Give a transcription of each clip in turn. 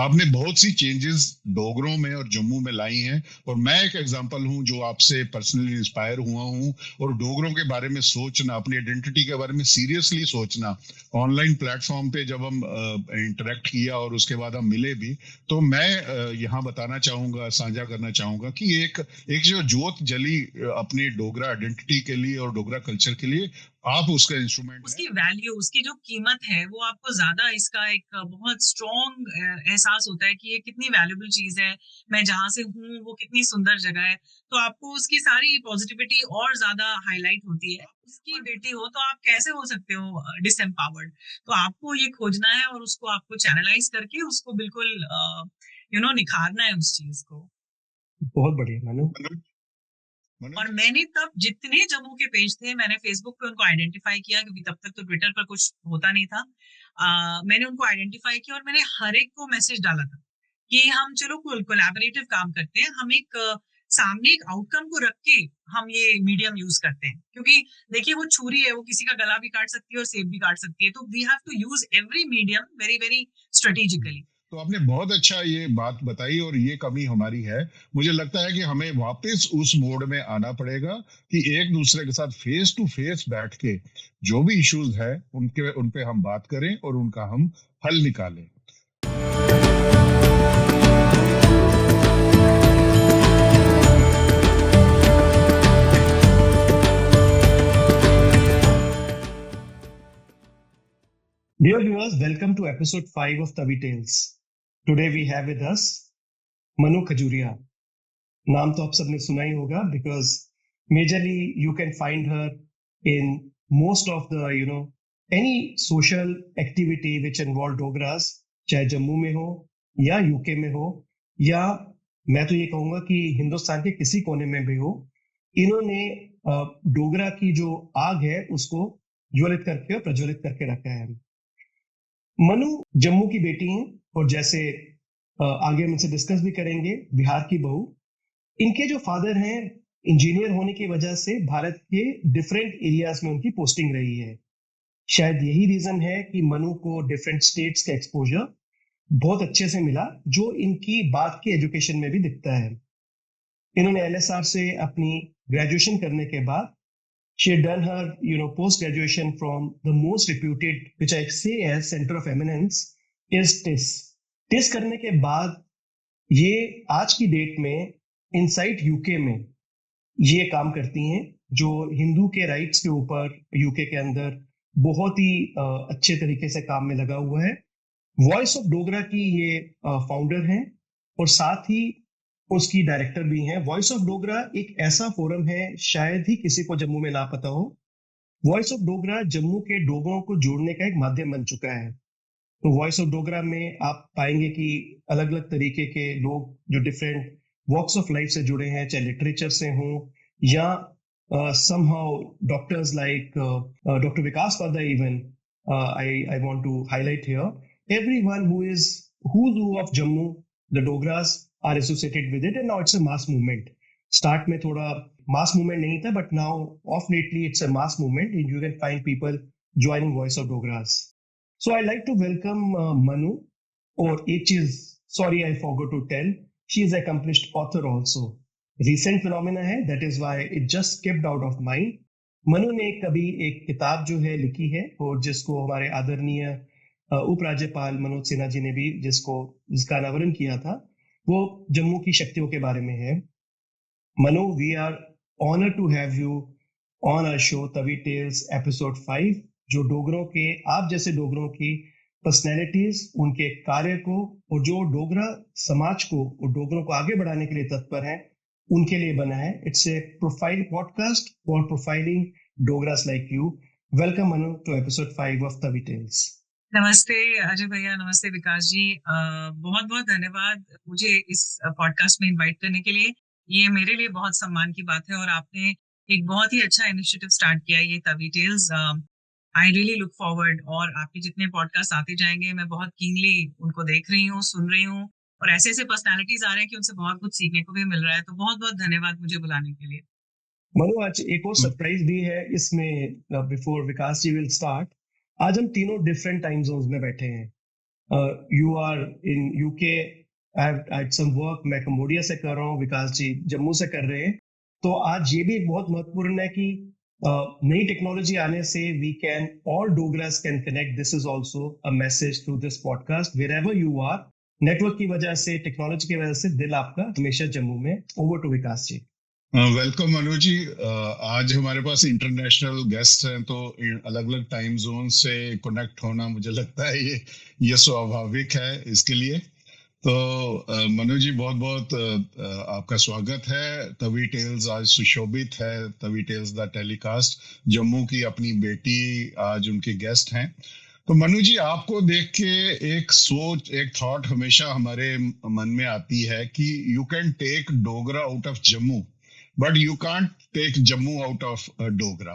आपने बहुत सी चेंजेस डोगरों में और जम्मू में लाई हैं। और मैं एक एग्जांपल हूं जो आपसे पर्सनली इंस्पायर हुआ हूं। और डोगरों के बारे में सोचना, अपनी आइडेंटिटी के बारे में सीरियसली सोचना, ऑनलाइन प्लेटफॉर्म पे जब हम इंटरेक्ट किया और उसके बाद हम मिले भी, तो मैं यहाँ बताना चाहूंगा, साझा करना चाहूंगा कि एक एक जो जोत जली अपनी डोगरा आइडेंटिटी के लिए और डोगरा कल्चर के लिए, आप उसका इंस्ट्रूमेंट उसकी है। वैल्यू, उसकी जो कीमत है, वो आपको ज्यादा इसका एक बहुत स्ट्रॉन्ग एहसास होता है कि ये कितनी वैल्यूबल चीज है। मैं जहां से हूँ वो कितनी सुंदर जगह है, तो आपको उसकी सारी पॉजिटिविटी और ज्यादा हाईलाइट होती है। उसकी बेटी हो तो आप कैसे हो सकते हो डिसएम्पावर्ड? तो आपको ये खोजना है और उसको आपको चैनलाइज करके उसको बिल्कुल निखारना है उस चीज को। बहुत बढ़िया मनु। और मैंने तब जितने जम्मू के पेज थे, मैंने फेसबुक पे उनको आइडेंटिफाई किया, क्योंकि तब तक तो ट्विटर पर कुछ होता नहीं था। मैंने उनको आइडेंटिफाई किया और मैंने हर एक को मैसेज डाला था कि हम चलो कोलैबोरेटिव काम करते हैं। हम एक सामने एक आउटकम को रख के हम ये मीडियम यूज करते हैं, क्योंकि देखिए वो छुरी है, वो किसी का गला भी काट सकती है और सेब भी काट सकती है। तो we have to use every medium very very strategically. तो आपने बहुत अच्छा ये बात बताई, और ये कमी हमारी है। मुझे लगता है कि हमें वापस उस मोड में आना पड़ेगा कि एक दूसरे के साथ फेस टू फेस बैठ के जो भी इश्यूज है उन पे हम बात करें और उनका हम हल निकालें। Dear viewers, welcome to episode 5 of Tavi Tales. Today we have with us Manu Khajuria. नाम तो आप सबने सुना ही होगा because majorly you can find her in most of the any social activity which involve Dogras, चाहे जम्मू में हो या यूके में हो या मैं तो ये कहूंगा कि हिंदुस्तान के किसी कोने में भी हो, इन्होंने डोगरा की जो आग है उसको ज्वलित करके और प्रज्वलित करके रखा है। मनु जम्मू की बेटी हैं और जैसे आगे हम इनसे डिस्कस भी करेंगे, बिहार की बहू। इनके जो फादर हैं इंजीनियर होने की वजह से भारत के डिफरेंट एरियाज में उनकी पोस्टिंग रही है। शायद यही रीजन है कि मनु को डिफरेंट स्टेट्स का एक्सपोजर बहुत अच्छे से मिला, जो इनकी बात की एजुकेशन में भी दिखता है। इन्होंने एलएसआर से अपनी ग्रेजुएशन करने के बाद she had done her post graduation from the most reputed, which I say as center of eminence, is TIS. TIS करने के बाद ये आज की डेट में इनसाइड यूके में ये काम करती हैं, जो हिंदू के राइट्स के ऊपर यूके के अंदर बहुत ही अच्छे तरीके से काम में लगा हुआ है। वॉइस ऑफ डोगरा की ये फाउंडर हैं और साथ ही उसकी डायरेक्टर भी हैं। वॉइस ऑफ डोगरा एक ऐसा फोरम है, शायद ही किसी को जम्मू में ना पता हो। वॉइस ऑफ डोगरा जम्मू के डोगरों को जोड़ने का एक माध्यम बन चुका है। तो वॉइस ऑफ डोगरा में आप पाएंगे कि अलग अलग तरीके के लोग जो डिफरेंट वॉक्स ऑफ लाइफ से जुड़े हैं, चाहे लिटरेचर से हों या somehow doctors like Dr. Vikas Pada even, I want to highlight here, everyone who is who's who of Jammu, the Dogras are associated with it, and now it's a mass movement. Start में थोड़ा mass movement नहीं था, but now of lately it's a mass movement and you can find people joining Voice of Dogras. So I like to welcome Manu, or H is, sorry I forgot to tell, she is an accomplished author also. Recent phenomena है, that is why it just skipped out of mind. Manu ने कभी एक किताब जो है लिखी है और जिसको हमारे आदरणीय उपराज्यपाल मनोज सिन्हा जी ने भी जिसका अनावरण किया था, वो जम्मू की शक्तियों के बारे में है। Manu, we are honour to have you on our show Tawi tales episode 5, जो डोगरों के, आप जैसे डोगरों की पर्सनैलिटीज, उनके कार्य को और जो डोगरा समाज को और डोगरों को आगे बढ़ाने के लिए तत्पर हैं, उनके लिए बना है। It's a profile podcast for profiling Dogras like you. Welcome Manu to episode 5 of Tawi Tales. नमस्ते अजय भैया, नमस्ते विकास जी। बहुत बहुत धन्यवाद मुझे इस पॉडकास्ट में इनवाइट करने के लिए। ये मेरे लिए बहुत सम्मान की बात है और आपने एक बहुत ही अच्छा इनिशिएटिव स्टार्ट किया है, ये Tawi tales. I really look forward, और आपके जितने पॉडकास्ट आते जाएंगे मैं बहुत कीनली उनको देख रही हूँ, सुन रही हूँ, और ऐसे ऐसे पर्सनालिटीज आ रहे हैं कि उनसे बहुत कुछ सीखने को भी मिल रहा है। तो बहुत बहुत धन्यवाद मुझे बुलाने के लिए। मनु, आज एक और सरप्राइज भी है इसमें। Before Vikas ji will start, आज हम तीनों डिफरेंट टाइम जोन्स में बैठे हैं। You are in UK. I had some work. मैं कंबोडिया से कर रहा हूँ, विकास जी जम्मू से कर रहे हैं. तो आज ये भी एक बहुत महत्वपूर्ण है कि नई टेक्नोलॉजी आने से we can, all Dogras can connect. This is also a message through this podcast. Wherever you are, network की वजह से, टेक्नोलॉजी की वजह से दिल आपका हमेशा जम्मू में. Over to Vikas ji. Welcome Manu ji. आज हमारे पास इंटरनेशनल गेस्ट हैं, तो अलग अलग टाइम जोन से कनेक्ट होना मुझे लगता है ये स्वाभाविक है इसके लिए. तो मनु जी बहुत बहुत आपका स्वागत है. तवी टेल्स आज सुशोभित है. Tawi tells the telecast Jammu की अपनी बेटी आज उनके गेस्ट हैं. तो मनु जी, आपको देख के एक थॉट हमेशा हमारे मन में आती है कि you can take Dogra out of Jammu, but you can't take Jammu out of Dogra.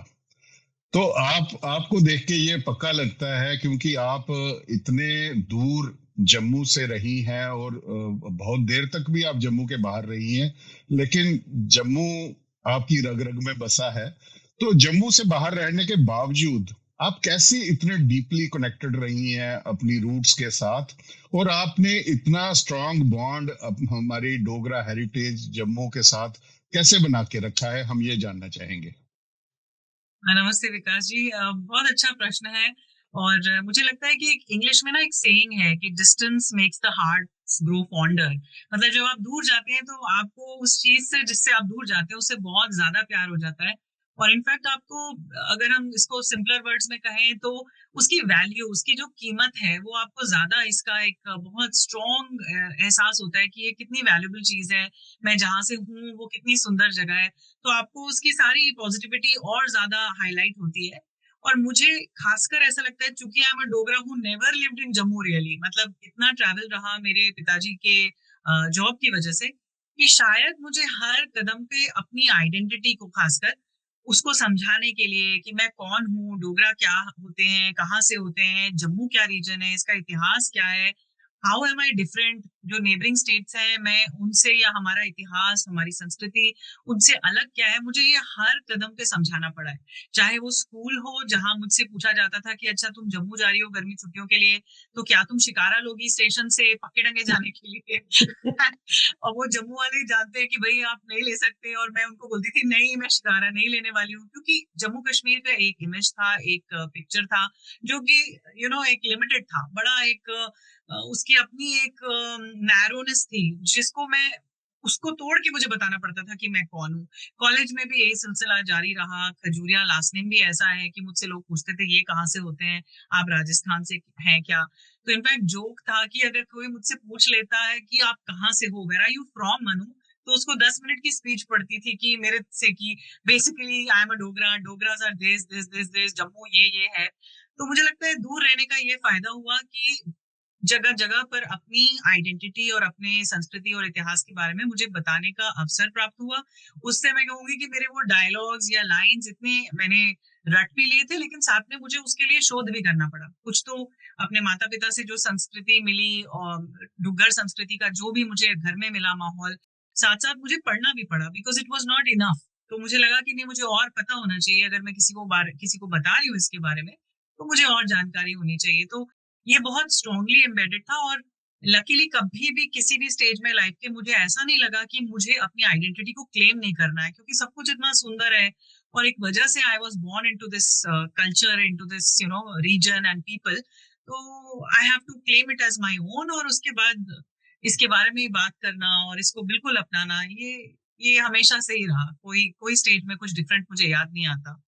तो आपको देख के ये पक्का लगता है, क्योंकि आप इतने दूर जम्मू से रही हैं और बहुत देर तक भी आप जम्मू के बाहर रही हैं, लेकिन जम्मू आपकी रग रग में बसा है. तो जम्मू से बाहर रहने के बावजूद आप कैसे इतने डीपली कनेक्टेड रही हैं अपनी रूट्स के साथ, और आपने इतना स्ट्रांग बॉन्ड हमारी डोगरा हेरिटेज जम्मू के साथ कैसे बना के रखा है, हम ये जानना चाहेंगे. नमस्ते विकास जी. बहुत अच्छा प्रश्न है. और मुझे लगता है कि एक इंग्लिश में ना एक सेइंग है कि distance makes the heart grow fonder. मतलब जब आप दूर जाते हैं तो आपको उस चीज से जिससे आप दूर जाते हैं उससे बहुत ज्यादा प्यार हो जाता है. और इनफैक्ट आपको, अगर हम इसको सिंपलर वर्ड्स में कहें तो उसकी वैल्यू, उसकी जो कीमत है वो आपको ज्यादा, इसका एक बहुत स्ट्रॉन्ग एहसास होता है कि ये कितनी वैल्यूबल चीज है, मैं जहां से हूँ वो कितनी सुंदर जगह है. तो आपको उसकी सारी पॉजिटिविटी और ज्यादा हाईलाइट होती है. और मुझे खासकर ऐसा लगता है, चूंकि आई एम अ डोगरा हूँ never lived in Jammu really, मतलब इतना ट्रैवल रहा मेरे पिताजी के जॉब की वजह से, कि शायद मुझे हर कदम पे अपनी आइडेंटिटी को, खासकर उसको समझाने के लिए कि मैं कौन हूँ, डोगरा क्या होते हैं, कहाँ से होते हैं, जम्मू क्या रीजन है, इसका इतिहास क्या है, हाउ एम आई डिफरेंट, जो नेबरिंग स्टेट्स हैं मैं उनसे, या हमारा इतिहास, हमारी संस्कृति उनसे अलग क्या है, मुझे ये हर कदम पे समझाना पड़ा है. चाहे वो स्कूल हो जहां मुझसे पूछा जाता था कि अच्छा तुम जम्मू जा रही हो गर्मी छुट्टियों के लिए, तो क्या तुम शिकारा लोगी स्टेशन से पक्के डंगे जाने के लिए और वो जम्मू वाले जानते हैं कि भाई आप नहीं ले सकते, और मैं उनको बोलती थी नहीं मैं शिकारा नहीं लेने वाली हूँ, क्योंकि जम्मू कश्मीर का एक इमेज था, एक पिक्चर था जो कि एक लिमिटेड था, बड़ा एक उसकी अपनी एक नैरोनेस थी जिसको मैं, उसको तोड़ के मुझे बताना पड़ता था कि मैं कौन हूँ. कॉलेज में भी यही सिलसिला जारी रहा. खजूरिया लास्ट नेम भी ऐसा है कि मुझसे लोग पूछते थे ये कहाँ से होते हैं, आप राजस्थान से हैं क्या. तो इनफैक्ट जोक था कि अगर कोई मुझसे पूछ लेता है कि आप कहाँ से हो, where are you from Manu, तो उसको 10 मिनट की स्पीच पड़ती थी कि मेरे से, कि basically I am a Dogra, Dogras are this this this this, Jammu ये है. तो मुझे लगता है दूर रहने का ये फायदा हुआ कि जगह जगह पर अपनी आइडेंटिटी और अपने संस्कृति और इतिहास के बारे में मुझे बताने का अवसर प्राप्त हुआ. उससे मैं कहूंगी कि मेरे वो डायलॉग्स या लाइंस इतने मैंने रट भी लिए थे, लेकिन साथ में मुझे उसके लिए शोध भी करना पड़ा. कुछ तो अपने माता पिता से जो संस्कृति मिली, और डुग्गर संस्कृति का जो भी मुझे घर में मिला माहौल, साथ साथ मुझे पढ़ना भी पड़ा, because it was not enough. तो मुझे लगा कि नहीं, मुझे और पता होना चाहिए. अगर मैं किसी को बता रही हूँ इसके बारे में, तो मुझे और जानकारी होनी चाहिए. तो ये बहुत स्ट्रांगली एम्बेडेड था. और लकीली कभी भी किसी भी स्टेज में लाइफ के मुझे ऐसा नहीं लगा कि मुझे अपनी आइडेंटिटी को क्लेम नहीं करना है, क्योंकि सब कुछ इतना सुंदर है. और एक वजह से I was born into this culture, into this region and people. तो I have to claim it as my own. और उसके बाद इसके बारे में बात करना और इसको बिल्कुल अपनाना, ये हमेशा से ही रहा. कोई स्टेज में कुछ डिफरेंट मुझे याद नहीं आता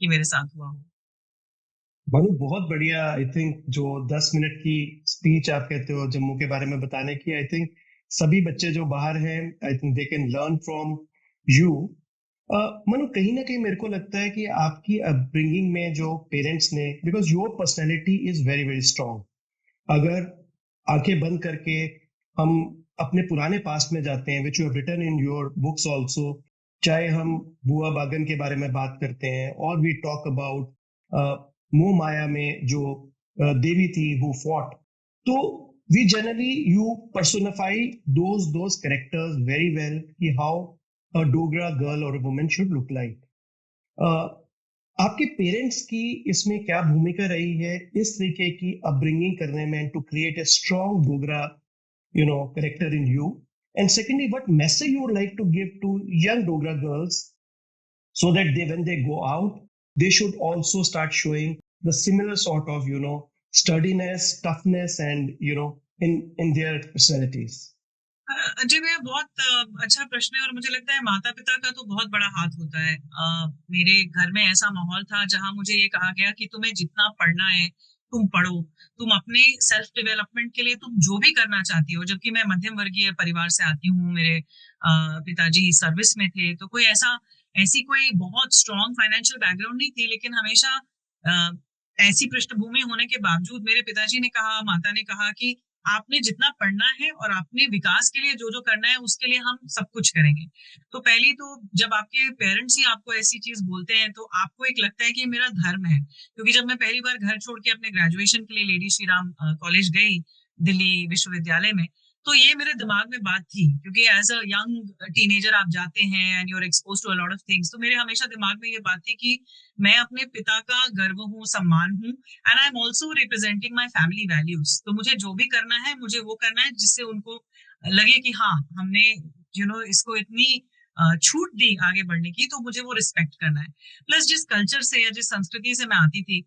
कि मेरे साथ हुआ हो. मनु बहुत बढ़िया. आई थिंक जो 10 मिनट की स्पीच आप कहते हो जम्मू के बारे में बताने की, आई थिंक सभी बच्चे जो बाहर हैं, I think they can learn from you. Manu, कहीं ना कहीं मेरे को लगता है कि आपकी अपब्रिंगिंग में जो पेरेंट्स ने, because your personality is very very strong. अगर आंखें बंद करके हम अपने पुराने पास्ट में जाते हैं, which you have written in your books also, चाहे हम बुआ बागन के बारे में बात करते हैं, और वी टॉक अबाउट मोह माया में जो देवी थी हु फॉट, तो we generally, you personify those characters very well, कि how a Dogra girl or a woman should look like. आपके पेरेंट्स की इसमें क्या भूमिका रही है इस तरीके की अपब्रिंगिंग करने में, to create a strong Dogra, character in you? And secondly, what message you would like to give to young Dogra girls so that when they go out, they should also start showing the similar sort of, sturdiness, toughness, and, in their personalities? जी भैया, बहुत अच्छा प्रश्न है और मुझे लगता है माता पिता का तो बहुत बड़ा हाथ होता है। मेरे घर में ऐसा माहौल था जहां मुझे ये कहा गया कि तुम्हें जितना पढ़ना है तुम पढ़ो, तुम अपने सेल्फ डेवलपमेंट के लिए तुम जो भी करना चाहती हो। जबकि मैं मध्यम वर्गीय परिवार से आती हूँ, मेरे पिताजी सर्विस में थे, तो कोई ऐसी कोई बहुत स्ट्रॉन्ग फाइनेंशियल बैकग्राउंड नहीं थी, लेकिन हमेशा अ, ऐसी पृष्ठभूमि होने के बावजूद मेरे पिताजी ने कहा, माता ने कहा कि आपने जितना पढ़ना है और अपने विकास के लिए जो जो करना है उसके लिए हम सब कुछ करेंगे। तो पहली तो जब आपके पेरेंट्स ही आपको ऐसी चीज बोलते हैं तो आपको एक लगता है कि ये मेरा धर्म है। क्योंकि जब मैं पहली बार घर छोड़ के अपने ग्रेजुएशन के लिए लेडी श्री राम कॉलेज गई दिल्ली विश्वविद्यालय में, तो ये मेरे दिमाग में बात थी। क्योंकि एज अ यंग टीनेजर आप जाते हैं and you are expose to a lot of things, तो मेरे हमेशा दिमाग में ये बात थी कि मैं अपने पिता का गर्व हूँ, सम्मान हूँ, and I am also representing my family values. तो मुझे जो भी करना है मुझे वो करना है जिससे उनको लगे कि हाँ, हमने इसको इतनी छूट दी आगे बढ़ने की, तो मुझे वो रिस्पेक्ट करना है। प्लस जिस कल्चर से या जिस संस्कृति से मैं आती थी,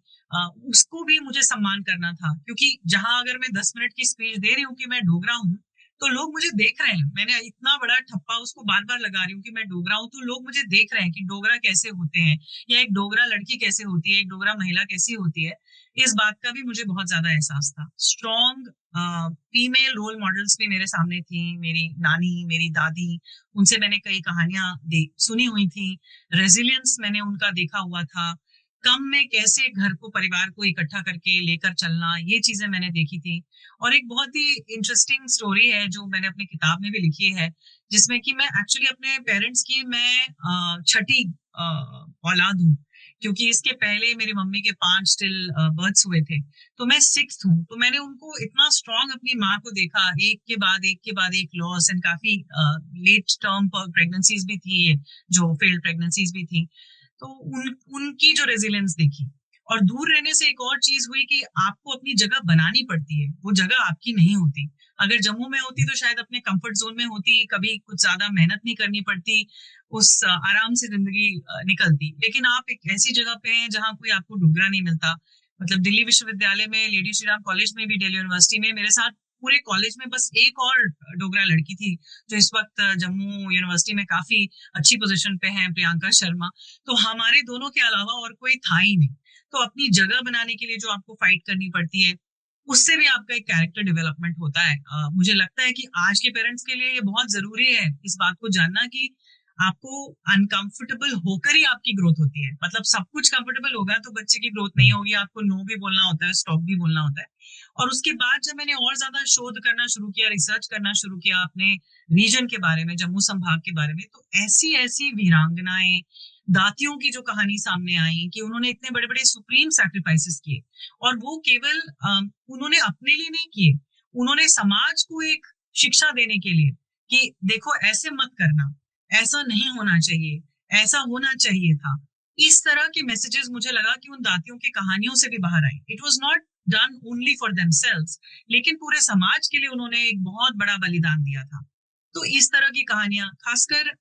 उसको भी मुझे सम्मान करना था। क्योंकि जहां अगर मैं 10 मिनट की स्पीच दे रही हूँ कि मैं डोगरा हूँ, तो लोग मुझे देख रहे हैं। मैंने इतना बड़ा ठप्पा उसको बार बार लगा रही हूँ कि मैं डोगरा हूँ, तो लोग मुझे देख रहे हैं कि डोगरा कैसे होते हैं, या एक डोगरा लड़की कैसे होती है, एक डोगरा महिला कैसी होती है। इस बात का भी मुझे बहुत ज्यादा एहसास था। स्ट्रॉन्ग फीमेल रोल मॉडल्स भी मेरे सामने थी, मेरी नानी, मेरी दादी, उनसे मैंने कई कहानियां सुनी हुई थी। रेजिलियंस मैंने उनका देखा हुआ था। कम में कैसे घर को, परिवार को इकट्ठा करके लेकर चलना, ये चीजें मैंने देखी थी। और एक बहुत ही इंटरेस्टिंग स्टोरी है जो मैंने अपनी किताब में भी लिखी है, जिसमें कि मैं एक्चुअली अपने पेरेंट्स की मैं छठी औलाद हूँ। क्योंकि इसके पहले मेरी मम्मी के 5 स्टिल बर्थ्स हुए थे, तो मैं 6th हूँ। तो मैंने उनको इतना स्ट्रांग अपनी माँ को देखा, एक के बाद एक के बाद एक लॉस, एंड काफी लेट टर्म प्रेगनेंसीज भी थी, ये जो फेल्ड प्रेगनेंसीज भी थी। तो उनकी जो रेजिलियंस देखी। और दूर रहने से एक और चीज हुई कि आपको अपनी जगह बनानी पड़ती है, वो जगह आपकी नहीं होती। अगर जम्मू में होती तो शायद अपने कंफर्ट जोन में होती, कभी कुछ ज्यादा मेहनत नहीं करनी पड़ती, उस आराम से जिंदगी निकलती। लेकिन आप एक ऐसी जगह पे हैं जहाँ कोई आपको डोगरा नहीं मिलता। मतलब दिल्ली विश्वविद्यालय में, लेडी श्री राम कॉलेज में भी, दिल्ली यूनिवर्सिटी में मेरे साथ पूरे कॉलेज में बस एक और डोगरा लड़की थी, जो इस वक्त जम्मू यूनिवर्सिटी में काफी अच्छी पोजीशन पे है, प्रियंका शर्मा। तो हमारे दोनों के अलावा और कोई था ही नहीं। तो अपनी जगह बनाने के लिए जो आपको फाइट करनी पड़ती है, उससे भी आपका एक कैरेक्टर डेवलपमेंट होता है। मुझे लगता है कि आज के पेरेंट्स के लिए ये बहुत जरूरी है इस बात को जानना कि आपको अनकंफर्टेबल होकर ही आपकी ग्रोथ होती है। मतलब सब कुछ कंफर्टेबल होगा तो बच्चे की ग्रोथ नहीं होगी। आपको नो भी बोलना होता है, स्टॉप भी बोलना होता है। और उसके बाद जब मैंने और ज्यादा शोध करना शुरू किया, रिसर्च करना शुरू किया अपने रीजन के बारे में, जम्मू संभाग के बारे में, तो ऐसी ऐसी वीरांगनाएं, दातियों की जो कहानी सामने आई कि उन्होंने इतने बड़े बड़े सुप्रीम सैक्रिफाइसेस किए। और वो केवल उन्होंने अपने लिए नहीं किए, उन्होंने समाज को एक शिक्षा देने के लिए कि देखो ऐसे मत करना, ऐसा नहीं होना चाहिए, ऐसा होना चाहिए था। इस तरह के मैसेजेस मुझे लगा कि उन दातियों की कहानियों से भी बाहर आई। It was not done only for themselves, लेकिन पूरे समाज के लिए उन्होंने एक बहुत बड़ा बलिदान दिया था। तो इस तरह की कहानियां, खासकर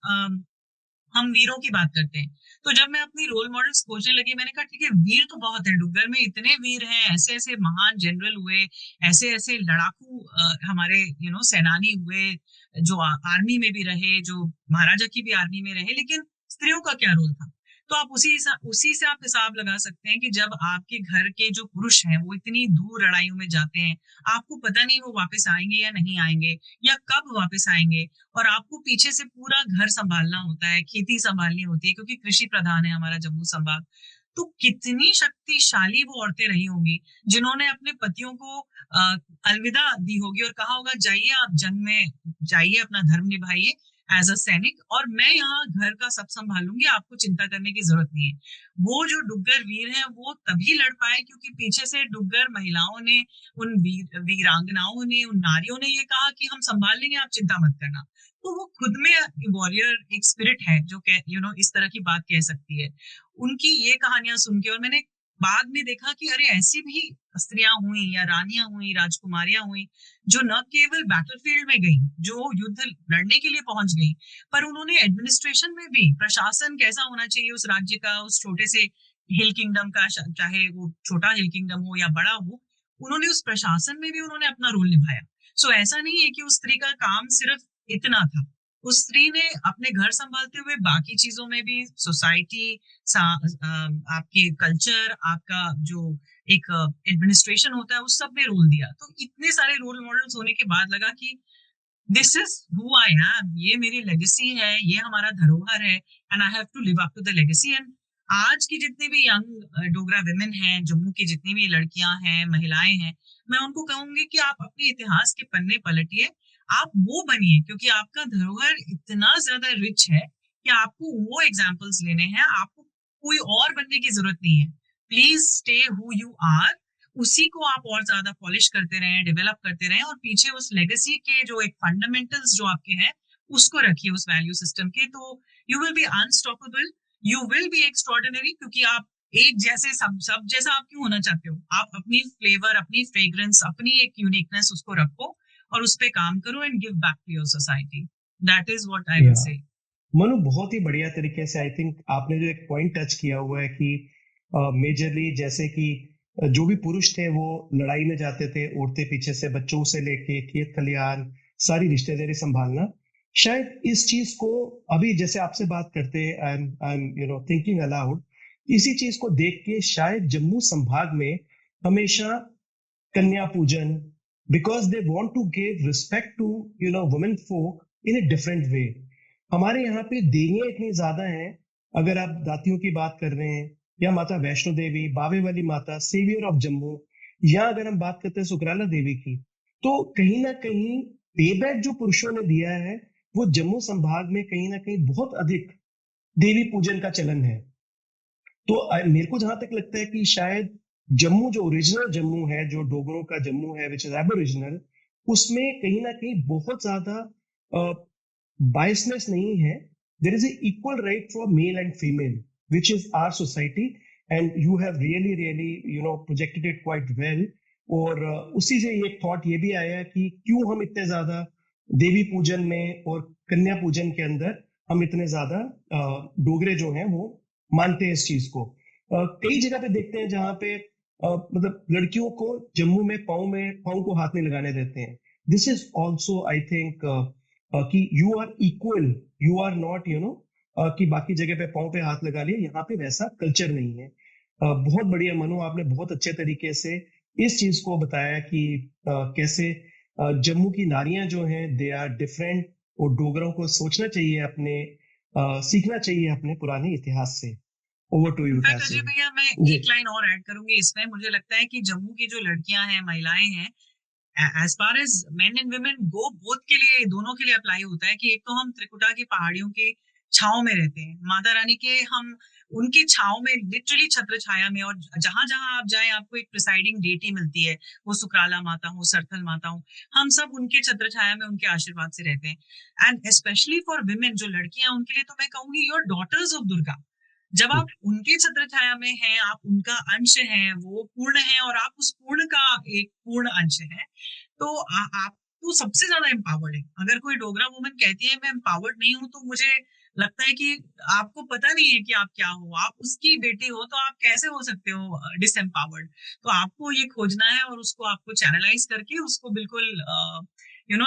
हम वीरों की बात करते हैं, तो जब मैं अपनी रोल मॉडल्स खोजने लगी, मैंने कहा ठीक है, वीर तो बहुत है, डुग्गर में इतने वीर हैं, ऐसे ऐसे महान जनरल हुए, ऐसे ऐसे लड़ाकू हमारे सेनानी हुए, जो आर्मी में भी रहे, जो महाराजा की भी आर्मी में रहे। लेकिन स्त्रियों का क्या रोल था? तो आप उसी से आप हिसाब लगा सकते हैं कि जब आपके घर के जो पुरुष हैं वो इतनी दूर लड़ाइयों में जाते हैं, आपको पता नहीं वो वापस आएंगे या नहीं आएंगे, या कब वापस आएंगे, और आपको पीछे से पूरा घर संभालना होता है, खेती संभालनी होती है, क्योंकि कृषि प्रधान है हमारा जम्मू संभाग। तो कितनी शक्तिशाली वो औरतें रही होंगी जिन्होंने अपने पतियों को अलविदा दी होगी और कहा होगा, जाइए आप जंग में जाइए, अपना धर्म निभाइए, एज अ सैनिक, और मैं यहाँ घर का सब संभालूंगी, आपको चिंता करने की जरूरत नहीं है। वो जो डुग्गर वीर हैं वो तभी लड़ पाए क्योंकि पीछे से डुग्गर महिलाओं ने, उन वीरांगनाओं ने, उन नारियों ने ये कहा कि हम संभाल लेंगे, आप चिंता मत करना। तो वो खुद में वॉरियर एक स्पिरिट है जो इस तरह की बात कह सकती है। उनकी ये कहानियां सुन के, और मैंने बाद में देखा कि अरे ऐसी भी स्त्रियां हुई या रानियां हुई, राजकुमारियां हुई, जो न केवल बैटलफील्ड में गई, जो युद्ध लड़ने के लिए पहुंच गई, पर उन्होंने एडमिनिस्ट्रेशन में भी, प्रशासन कैसा होना चाहिए उस राज्य का, उस छोटे से हिल किंगडम का, चाहे वो छोटा हिल किंगडम हो या बड़ा हो, उन्होंने उस प्रशासन में भी उन्होंने अपना रोल निभाया। सो ऐसा नहीं है कि उस स्त्री का काम सिर्फ इतना था। उस स्त्री ने अपने घर संभालते हुए बाकी चीजों में भी, सोसाइटी, आपके कल्चर, आपका जो एक एडमिनिस्ट्रेशन होता है, उस सब में रोल दिया। तो इतने सारे रोल मॉडल्स होने के बाद लगा कि this is who I am, ये मेरी लेगेसी है, ये हमारा धरोहर है, and I have to live up to the legacy. And आज की जितनी भी यंग डोगरा विमेन हैं, जम्मू की जितनी भी लड़कियां हैं, महिलाएं हैं, मैं उनको कहूंगी कि आप अपने इतिहास के पन्ने पलटिए, आप वो बनिए, क्योंकि आपका धरोहर इतना ज्यादा रिच है कि आपको वो एग्जाम्पल्स लेने हैं, आपको कोई और बनने की जरूरत नहीं है। Please stay who you are, उसी को आप और ज्यादा पॉलिश करते रहें, डेवलप करते रहें, और पीछे उस लेगेसी के जो एक फंडामेंटल्स जो आपके हैं उसको रखिए, उस वैल्यू सिस्टम के। तो you will be unstoppable, you will be extraordinary, क्योंकि आप एक जैसे, सब जैसा आप क्यों होना चाहते हो? आप अपनी फ्लेवर, अपनी फ्रेग्रेंस, अपनी एक यूनिकनेस उसको रखो और उस पे काम करो and give back to your society. That is what I will say. Manu, बहुत ही बढ़िया तरीके से आई थिंक आपने जो एक पॉइंट टच किया हुआ है कि मेजरली जैसे कि जो भी पुरुष थे वो लड़ाई में जाते थे, औरतें पीछे से बच्चों से लेके खेत खलिहान सारी रिश्तेदारी संभालना। शायद इस चीज को अभी जैसे आपसे बात करते हैं, आई एम थिंकिंग अलाउड, इसी चीज को देख के शायद जम्मू संभाग में हमेशा Kanya Pujan, because they want to give respect to women folk in a different way. हमारे यहाँ पे देवियां इतनी ज्यादा हैं, अगर आप दातियों की बात कर रहे हैं, या माता वैष्णो देवी, बावे वाली माता, सेवियर ऑफ जम्मू, या अगर हम बात करते हैं सुकराला देवी की, तो कहीं ना कहीं पेबैक जो पुरुषों ने दिया है वो जम्मू संभाग में कहीं ना कहीं बहुत अधिक देवी पूजन का चलन है। तो मेरे को जहां तक लगता है कि शायद जम्मू जो ओरिजिनल जम्मू है, जो डोगरों का जम्मू है, विच इज एबोरिजिनल, उसमें कहीं ना कहीं बहुत ज्यादा biasness नहीं है। There is an equal right for male and female, which is our society, and you have really projected it quite well। और उसी से ये थॉट ये भी आया कि क्यों हम इतने ज्यादा देवी पूजन में और कन्या पूजन के अंदर हम इतने ज्यादा डोगरे जो हैं वो मानते हैं इस चीज को। कई जगह पे देखते हैं जहां पे मतलब लड़कियों को जम्मू में पाँव को हाथ नहीं लगाने देते हैं। This is also I think कि you are equal, you are not कि बाकी जगह पे पाँव पे हाथ लगा लिया, यहाँ पे वैसा कल्चर नहीं है। बहुत बढ़िया मनु, आपने बहुत अच्छे तरीके से इस चीज को बताया कि कैसे जम्मू की नारियां जो हैं दे आर डिफरेंट, और डोगरों को सोचना चाहिए अपने, सीखना चाहिए अपने पुराने इतिहास से। ओवर टू यू अजय भैया, मैं एक लाइन और ऐड करूंगी इसमें। मुझे लगता है कि जम्मू की जो लड़कियां हैं, महिलाएं हैं, as far as men and women go, both के लिए, दोनों के लिए अप्लाई होता है कि एक तो हम त्रिकुटा की पहाड़ियों के छाव में रहते हैं, माता रानी के, हम उनकी छाव में, लिटरली छत्र छाया में, और जहां जहां आप जाएं आपको एक प्रिसाइडिंग डेटी मिलती है, वो सुकराला माता हो, सरथल माता हो, हम सब उनके छत्र छाया में, उनके आशीर्वाद से रहते हैं। एंड स्पेशली फॉर विमेन, जो लड़कियां, उनके लिए तो मैं कहूंगी योर डॉटर्स ऑफ दुर्गा। जब आप उनके छत्र छाया में हैं, आप उनका अंश हैं, वो पूर्ण है और आप उस पूर्ण का एक पूर्ण अंश है, तो आप तो सबसे ज्यादा एम्पावर्ड है। अगर कोई डोगरा वुमन कहती है मैं एम्पावर्ड नहीं हूं, तो मुझे लगता है कि आपको पता नहीं है कि आप क्या हो। आप उसकी बेटी हो तो आप कैसे हो सकते हो डिसएम्पावर्ड? तो आपको ये खोजना है और उसको आपको चैनलाइज करके उसको बिल्कुल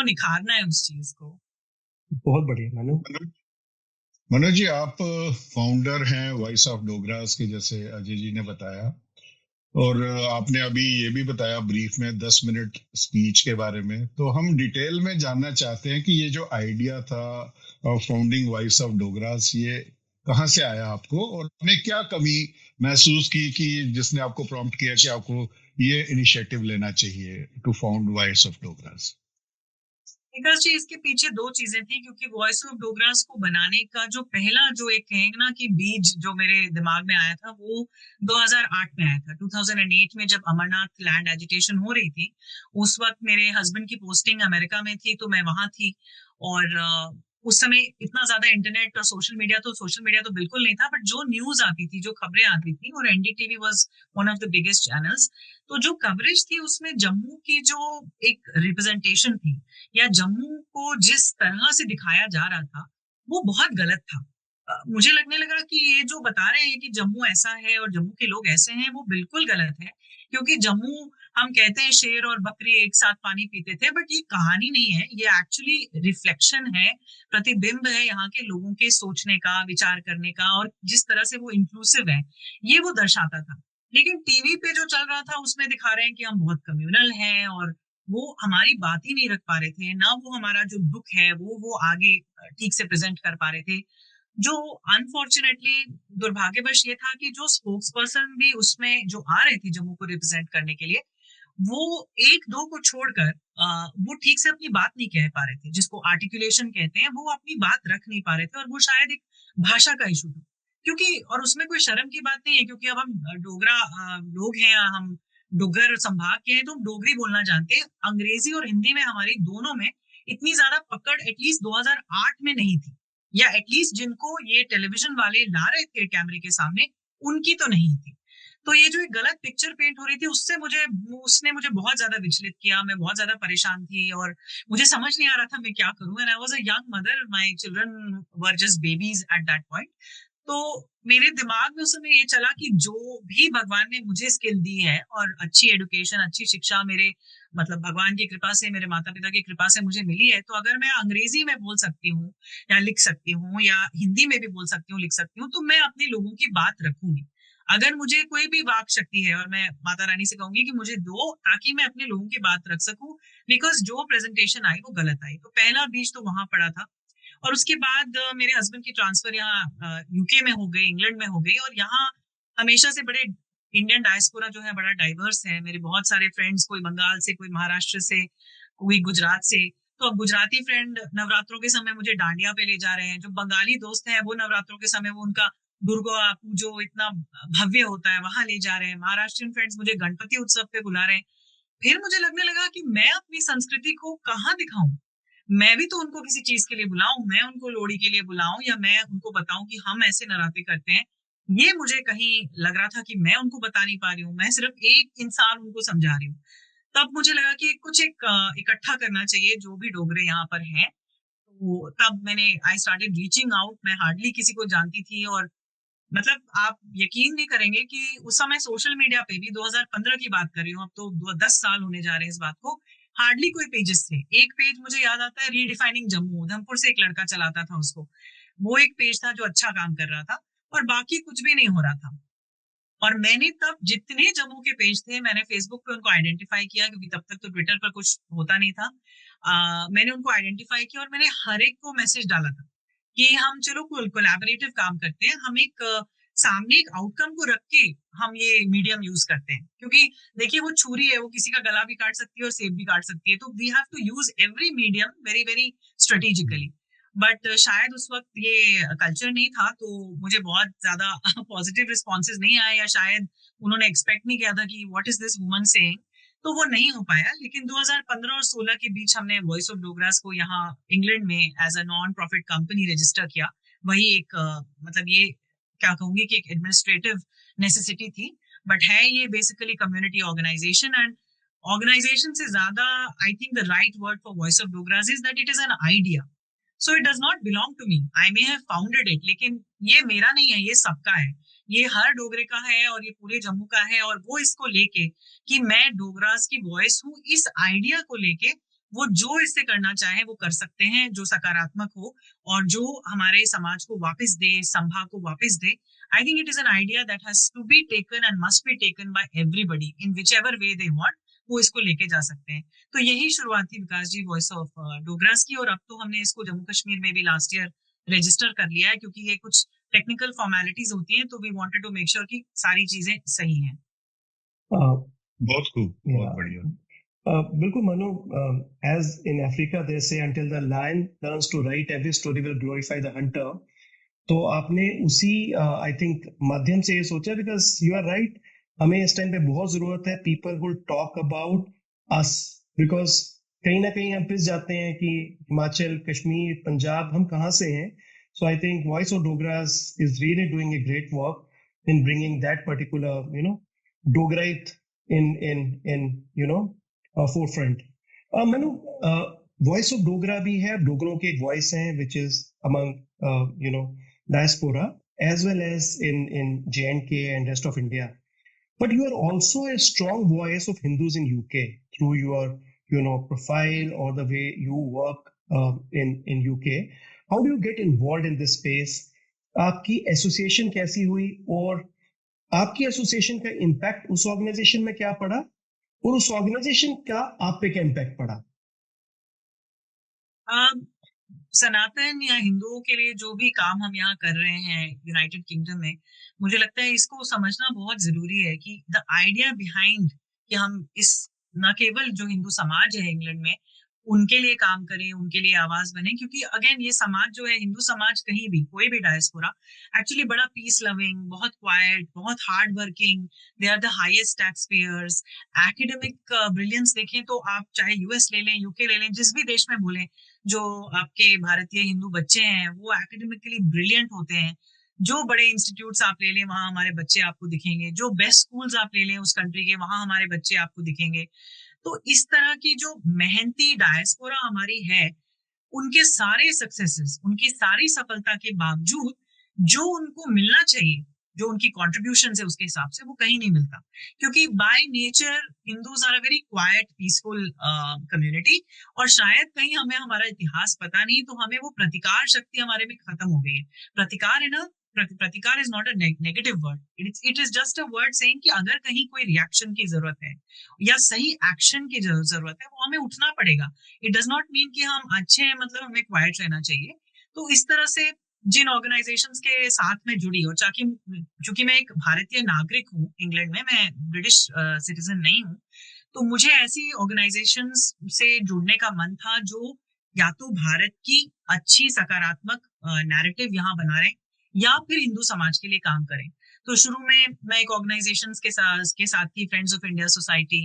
निखारना है उस चीज को। बहुत बढ़िया मनु। मनोज जी, आप फाउंडर हैं वॉइस ऑफ डोगरास के, जैसे अजय जी ने बताया, और आपने अभी ये भी बताया ब्रीफ में 10 मिनट स्पीच के बारे में। तो हम डिटेल में जानना चाहते हैं कि ये जो आइडिया था फाउंडिंग वॉइस ऑफ डोगरास, ये कहाँ से आया आपको, और आपने क्या कमी महसूस की कि जिसने आपको प्रॉम्प्ट किया कि आपको ये इनिशिएटिव लेना चाहिए टू फाउंड वॉइस ऑफ डोगरास? विकास जी, इसके पीछे दो चीजें थी, क्योंकि वॉइस ऑफ डोगरास को बनाने का जो पहला जो एक कहेंगे ना कि बीज जो मेरे दिमाग में आया था, वो 2008 में आया था। 2008 में जब अमरनाथ लैंड एजिटेशन हो रही थी, उस वक्त मेरे हस्बैंड की पोस्टिंग अमेरिका में थी, तो मैं वहां थी। और उस समय इतना ज्यादा इंटरनेट और सोशल मीडिया तो बिल्कुल नहीं था, बट जो न्यूज आती थी, जो खबरें आती थी, और NDTV was one of the biggest channels. तो जो कवरेज थी उसमें जम्मू की जो एक रिप्रेजेंटेशन थी, या जम्मू को जिस तरह से दिखाया जा रहा था, वो बहुत गलत था। मुझे लगने लगा कि ये जो बता रहे हैं कि जम्मू ऐसा है और जम्मू के लोग ऐसे हैं, वो बिल्कुल गलत है। क्योंकि जम्मू, हम कहते हैं शेर और बकरी एक साथ पानी पीते थे, बट ये कहानी नहीं है, ये एक्चुअली रिफ्लेक्शन है, प्रतिबिंब है यहाँ के लोगों के सोचने का, विचार करने का, और जिस तरह से वो इंक्लूसिव है, ये वो दर्शाता था। लेकिन टीवी पे जो चल रहा था उसमें दिखा रहे हैं कि हम बहुत कम्युनल हैं, और वो हमारी बात ही नहीं रख पा रहे थे ना, वो हमारा जो दुख है वो आगे ठीक से प्रेजेंट कर पा रहे थे। जो अनफॉर्चुनेटली, दुर्भाग्यवश ये था कि जो स्पोक्स पर्सन भी उसमें जो आ रहे थे जम्मू को रिप्रेजेंट करने के लिए, वो एक दो को छोड़कर वो ठीक से अपनी बात नहीं कह पा रहे थे, जिसको आर्टिकुलेशन कहते हैं, वो अपनी बात रख नहीं पा रहे थे, और वो शायद एक भाषा का इशू था। क्योंकि, और उसमें कोई शर्म की बात नहीं है, क्योंकि अब हम डोगरा लोग हैं, हम डोगर संभाग के हैं, तो हम डोगरी बोलना जानते हैं। अंग्रेजी और हिंदी में हमारी दोनों में इतनी ज्यादा पकड़ एटलीस्ट 2008 में नहीं थी, या एटलीस्ट जिनको ये टेलीविजन वाले ला रहे थे कैमरे के सामने, उनकी तो नहीं थी। तो ये जो एक गलत पिक्चर पेंट हो रही थी, उसने मुझे बहुत ज्यादा विचलित किया। मैं बहुत ज्यादा परेशान थी, और मुझे समझ नहीं आ रहा था मैं क्या करूं। And I was a young mother, my children were just babies at that point. तो मेरे दिमाग में उस समय ये चला कि जो भी भगवान ने मुझे स्किल दी है, और अच्छी एजुकेशन, अच्छी शिक्षा मेरे, मतलब भगवान की कृपा से, मेरे माता पिता की कृपा से मुझे मिली है, तो अगर मैं अंग्रेजी में बोल सकती हूँ या लिख सकती हूँ, या हिंदी में भी बोल सकती हूँ, लिख सकती हूँ, तो मैं अपने लोगों की बात रखूंगी। अगर मुझे कोई भी वाक शक्ति है, और मैं माता रानी से कहूंगी कि मुझे दो, ताकि मैं अपने लोगों की बात रख सकूं, बिकॉज जो प्रेजेंटेशन आई वो गलत आई। तो पहला बीज तो वहां पड़ा था। और उसके बाद मेरे हस्बैंड की ट्रांसफर यहाँ यूके में हो गई, इंग्लैंड में हो गई, और यहाँ हमेशा से बड़े इंडियन डायस्पोरा जो है बड़ा डाइवर्स है। मेरे बहुत सारे फ्रेंड्स, कोई बंगाल से, कोई महाराष्ट्र से, कोई गुजरात से। तो अब गुजराती फ्रेंड नवरात्रों के समय मुझे डांडिया पे ले जा रहे हैं, जो बंगाली दोस्त हैं वो नवरात्रों के समय वो उनका दुर्गा पूजो इतना भव्य होता है, वहां ले जा रहे हैं। महाराष्ट्रियन फ्रेंड्स मुझे गणपति उत्सव पे बुला रहे हैं। फिर मुझे लगने लगा कि मैं अपनी संस्कृति को कहाँ दिखाऊं। मैं भी तो उनको किसी चीज के लिए बुलाऊं, मैं उनको लोहड़ी के लिए बुलाऊं, या मैं उनको बताऊं कि हम ऐसे नवरात्रि करते हैं। ये मुझे कहीं लग रहा था कि मैं उनको बता नहीं पा रही हूँ, मैं सिर्फ एक इंसान उनको समझा रही हूँ। तब मुझे लगा कि कुछ एक इकट्ठा करना चाहिए जो भी डोगरे यहाँ पर हैं। तो तब मैंने आई स्टार्टेड रीचिंग आउट। मैं हार्डली किसी को जानती थी, और मतलब आप यकीन नहीं करेंगे कि उस समय सोशल मीडिया पे भी, 2015 की बात कर रही हूँ, अब तो 10 साल होने जा रहे हैं इस बात को, हार्डली कोई पेजेस थे। एक पेज मुझे याद आता है, रीडिफाइनिंग जम्मू, उधमपुर से एक लड़का चलाता था उसको, वो एक पेज था जो अच्छा काम कर रहा था, और बाकी कुछ भी नहीं हो रहा था। और मैंने तब जितने जम्मू के पेज थे, मैंने फेसबुक पे उनको आइडेंटिफाई किया, क्योंकि तब तक तो ट्विटर पर कुछ होता नहीं था। मैंने उनको आइडेंटिफाई किया, और मैंने हर एक को मैसेज डाला था कि हम चलो कोलैबोरेटिव काम करते हैं, हम एक सामने एक आउटकम को रख के हम ये मीडियम यूज करते हैं। क्योंकि देखिए, वो छुरी है, वो किसी का गला भी काट सकती है और सेब भी काट सकती है। तो we have to use every medium very very strategically. But शायद उस वक्त ये कल्चर नहीं था, तो मुझे बहुत ज्यादा पॉजिटिव रिस्पॉन्सेज नहीं आए, या शायद उन्होंने एक्सपेक्ट नहीं किया था कि what is this woman saying. तो वो नहीं हो पाया। लेकिन 2015 और 16 के बीच हमने वॉइस ऑफ डोगरास को यहाँ इंग्लैंड में as a non profit company register किया। वही एक मतलब ये क्या कहूंगी कि एक एडमिनिस्ट्रेटिव नेसेसिटी थी, बट है ये basically community organisation. And organisation से ज्यादा, I think the right word for Voice of Dogras is that it is an idea. So it does not belong to me, I may have founded it, लेकिन ये मेरा नहीं है, ये सबका है। ये हर डोगरे का है, और ये पूरे जम्मू का है। और वो इसको लेके कि मैं डोगरास की वॉइस हूँ, इस आइडिया को लेके वो जो इससे करना चाहे वो कर सकते हैं, जो सकारात्मक हो और जो हमारे समाज को वापस दे, संभाग को वापस दे। I think it is an idea that has to be taken and must be taken by everybody in which ever way they want. वो इसको लेके जा सकते हैं। तो यही शुरुआत थी विकास जी वॉइस ऑफ डोगरास की। और अब तो हमने इसको जम्मू कश्मीर में भी लास्ट ईयर रजिस्टर कर लिया है, क्योंकि ये कुछ टेक्निकल फॉर्मेलिटीज होती हैं, तो we wanted to make sure कि सारी चीजें सही हैं। बहुत खूब, बहुत बढ़िया। बिल्कुल Manu, as in Africa they say until the lion learns to write every story will glorify the hunter. तो आपने उसी आई थिंक माध्यम से ये सोचा, बिकॉज यू आर राइट, हमें इस टाइम पे बहुत जरूरत है people will talk about us, because कहीं ना कहीं हम पिस जाते हैं कि हिमाचल, कश्मीर, पंजाब हम कहाँ से हैं. So I think Voice of Dogras is really doing a great work in bringing that particular, Dograit in forefront. Manu, voice of Dogra भी है, डोगरों की एक voice है which is among diaspora as well as in J&K and rest of India. But you are also a strong voice of Hindus in UK through your profile or the way you work in UK. How do you get involved in this space? आपकी association कैसी हुई और आपकी association का impact उस organisation में क्या पड़ा और उस ऑर्गेनाइजेशन का आप पे क्या इम्पैक्ट पड़ा? सनातन या हिंदुओं के लिए जो भी काम हम यहाँ कर रहे हैं यूनाइटेड किंगडम में, मुझे लगता है इसको समझना बहुत जरूरी है कि द आइडिया बिहाइंड कि हम इस न केवल जो हिंदू समाज है इंग्लैंड में उनके लिए काम करें, उनके लिए आवाज बने, क्योंकि अगेन ये समाज जो है, हिंदू समाज कहीं भी कोई भी डायस्पोरा एक्चुअली बड़ा पीस लविंग, बहुत क्वाइट, बहुत hard working, they are the highest tax payers. Academic brilliance देखें तो आप चाहे यूएस ले लें, यूके ले लें, जिस भी देश में बोलें, जो आपके भारतीय हिंदू बच्चे हैं वो एकेडमिकली ब्रिलियंट होते हैं. जो बड़े इंस्टीट्यूट्स आप ले लें वहां हमारे बच्चे आपको दिखेंगे, जो बेस्ट स्कूल्स आप ले लें उस कंट्री के, वहां हमारे बच्चे आपको दिखेंगे. तो इस तरह की जो मेहनती डायस्पोरा हमारी है, उनके सारे सक्सेसेस, उनकी सारी सफलता के बावजूद जो उनको मिलना चाहिए, जो उनकी कॉन्ट्रीब्यूशन है उसके हिसाब से वो कहीं नहीं मिलता. क्योंकि by nature Hindus are a very quiet peaceful community, और शायद कहीं हमें हमारा इतिहास पता नहीं, तो हमें वो प्रतिकार शक्ति हमारे में खत्म हो गई है. प्रतिकार है ना, प्रतिकार is not a negative word, it is just a word saying कि अगर कहीं कोई रिएक्शन की जरूरत है या सही एक्शन की जरूरत है, वो हमें उठना पड़ेगा. इट डज नॉट मीन कि हम अच्छे हैं मतलब हमें क्वाइट रहना चाहिए. तो इस तरह से जिन ऑर्गेनाइजेशंस के साथ में जुड़ी, और चूंकि मैं एक भारतीय नागरिक हूँ इंग्लैंड में, मैं ब्रिटिश सिटीजन नहीं हूँ, तो मुझे ऐसी ऑर्गेनाइजेशंस से जुड़ने का मन था जो या तो भारत की अच्छी सकारात्मक नैरेटिव यहाँ बना रहे या फिर हिंदू समाज के लिए काम करें. तो शुरू में मैं एक ऑर्गेनाइजेशन के साथ थी, फ्रेंड्स ऑफ इंडिया सोसाइटी.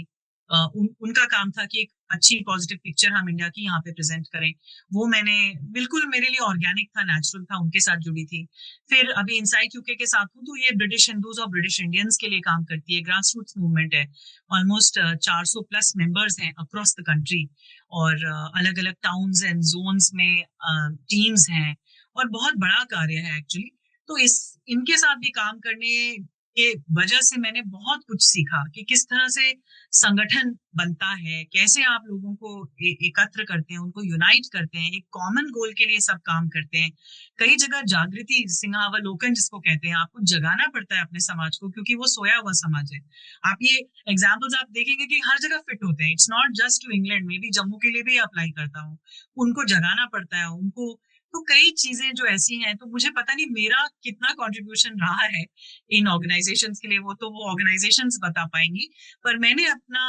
उनका काम था कि एक अच्छी पॉजिटिव पिक्चर हम इंडिया की यहाँ पे प्रेजेंट करें. वो मैंने बिल्कुल, मेरे लिए ऑर्गेनिक था, नेचुरल था, उनके साथ जुड़ी थी. फिर अभी इनसाइट यूके के साथ हूँ, तो ये ब्रिटिश हिंदूज और ब्रिटिश इंडियंस के लिए काम करती है. ग्रास रूट्स मूवमेंट है, ऑलमोस्ट 400 प्लस मेंबर्स हैं अक्रॉस द कंट्री, और अलग अलग टाउन्स एंड जोन्स में टीम्स हैं, और बहुत बड़ा कार्य है एक्चुअली. तो इनके साथ भी काम करने के वजह से मैंने बहुत कुछ सीखा कि किस तरह से संगठन बनता है, कैसे आप लोगों को एकत्र करते हैं, उनको यूनाइट करते हैं, एक कॉमन गोल के लिए सब काम करते हैं. कई जगह जागृति, सिंहावलोकन जिसको कहते हैं, आपको जगाना पड़ता है अपने समाज को, क्योंकि वो सोया हुआ समाज है. आप ये एग्जाम्पल्स आप देखेंगे कि हर जगह फिट होते हैं. It's not just to England, में भी जम्मू के लिए भी अप्लाई करता हूँ. उनको जगाना पड़ता है, उनको. तो कई चीजें जो ऐसी हैं, तो मुझे पता नहीं मेरा कितना कंट्रीब्यूशन रहा है इन ऑर्गेनाइजेशंस के लिए, वो ऑर्गेनाइजेशंस बता पाएंगी. पर मैंने अपना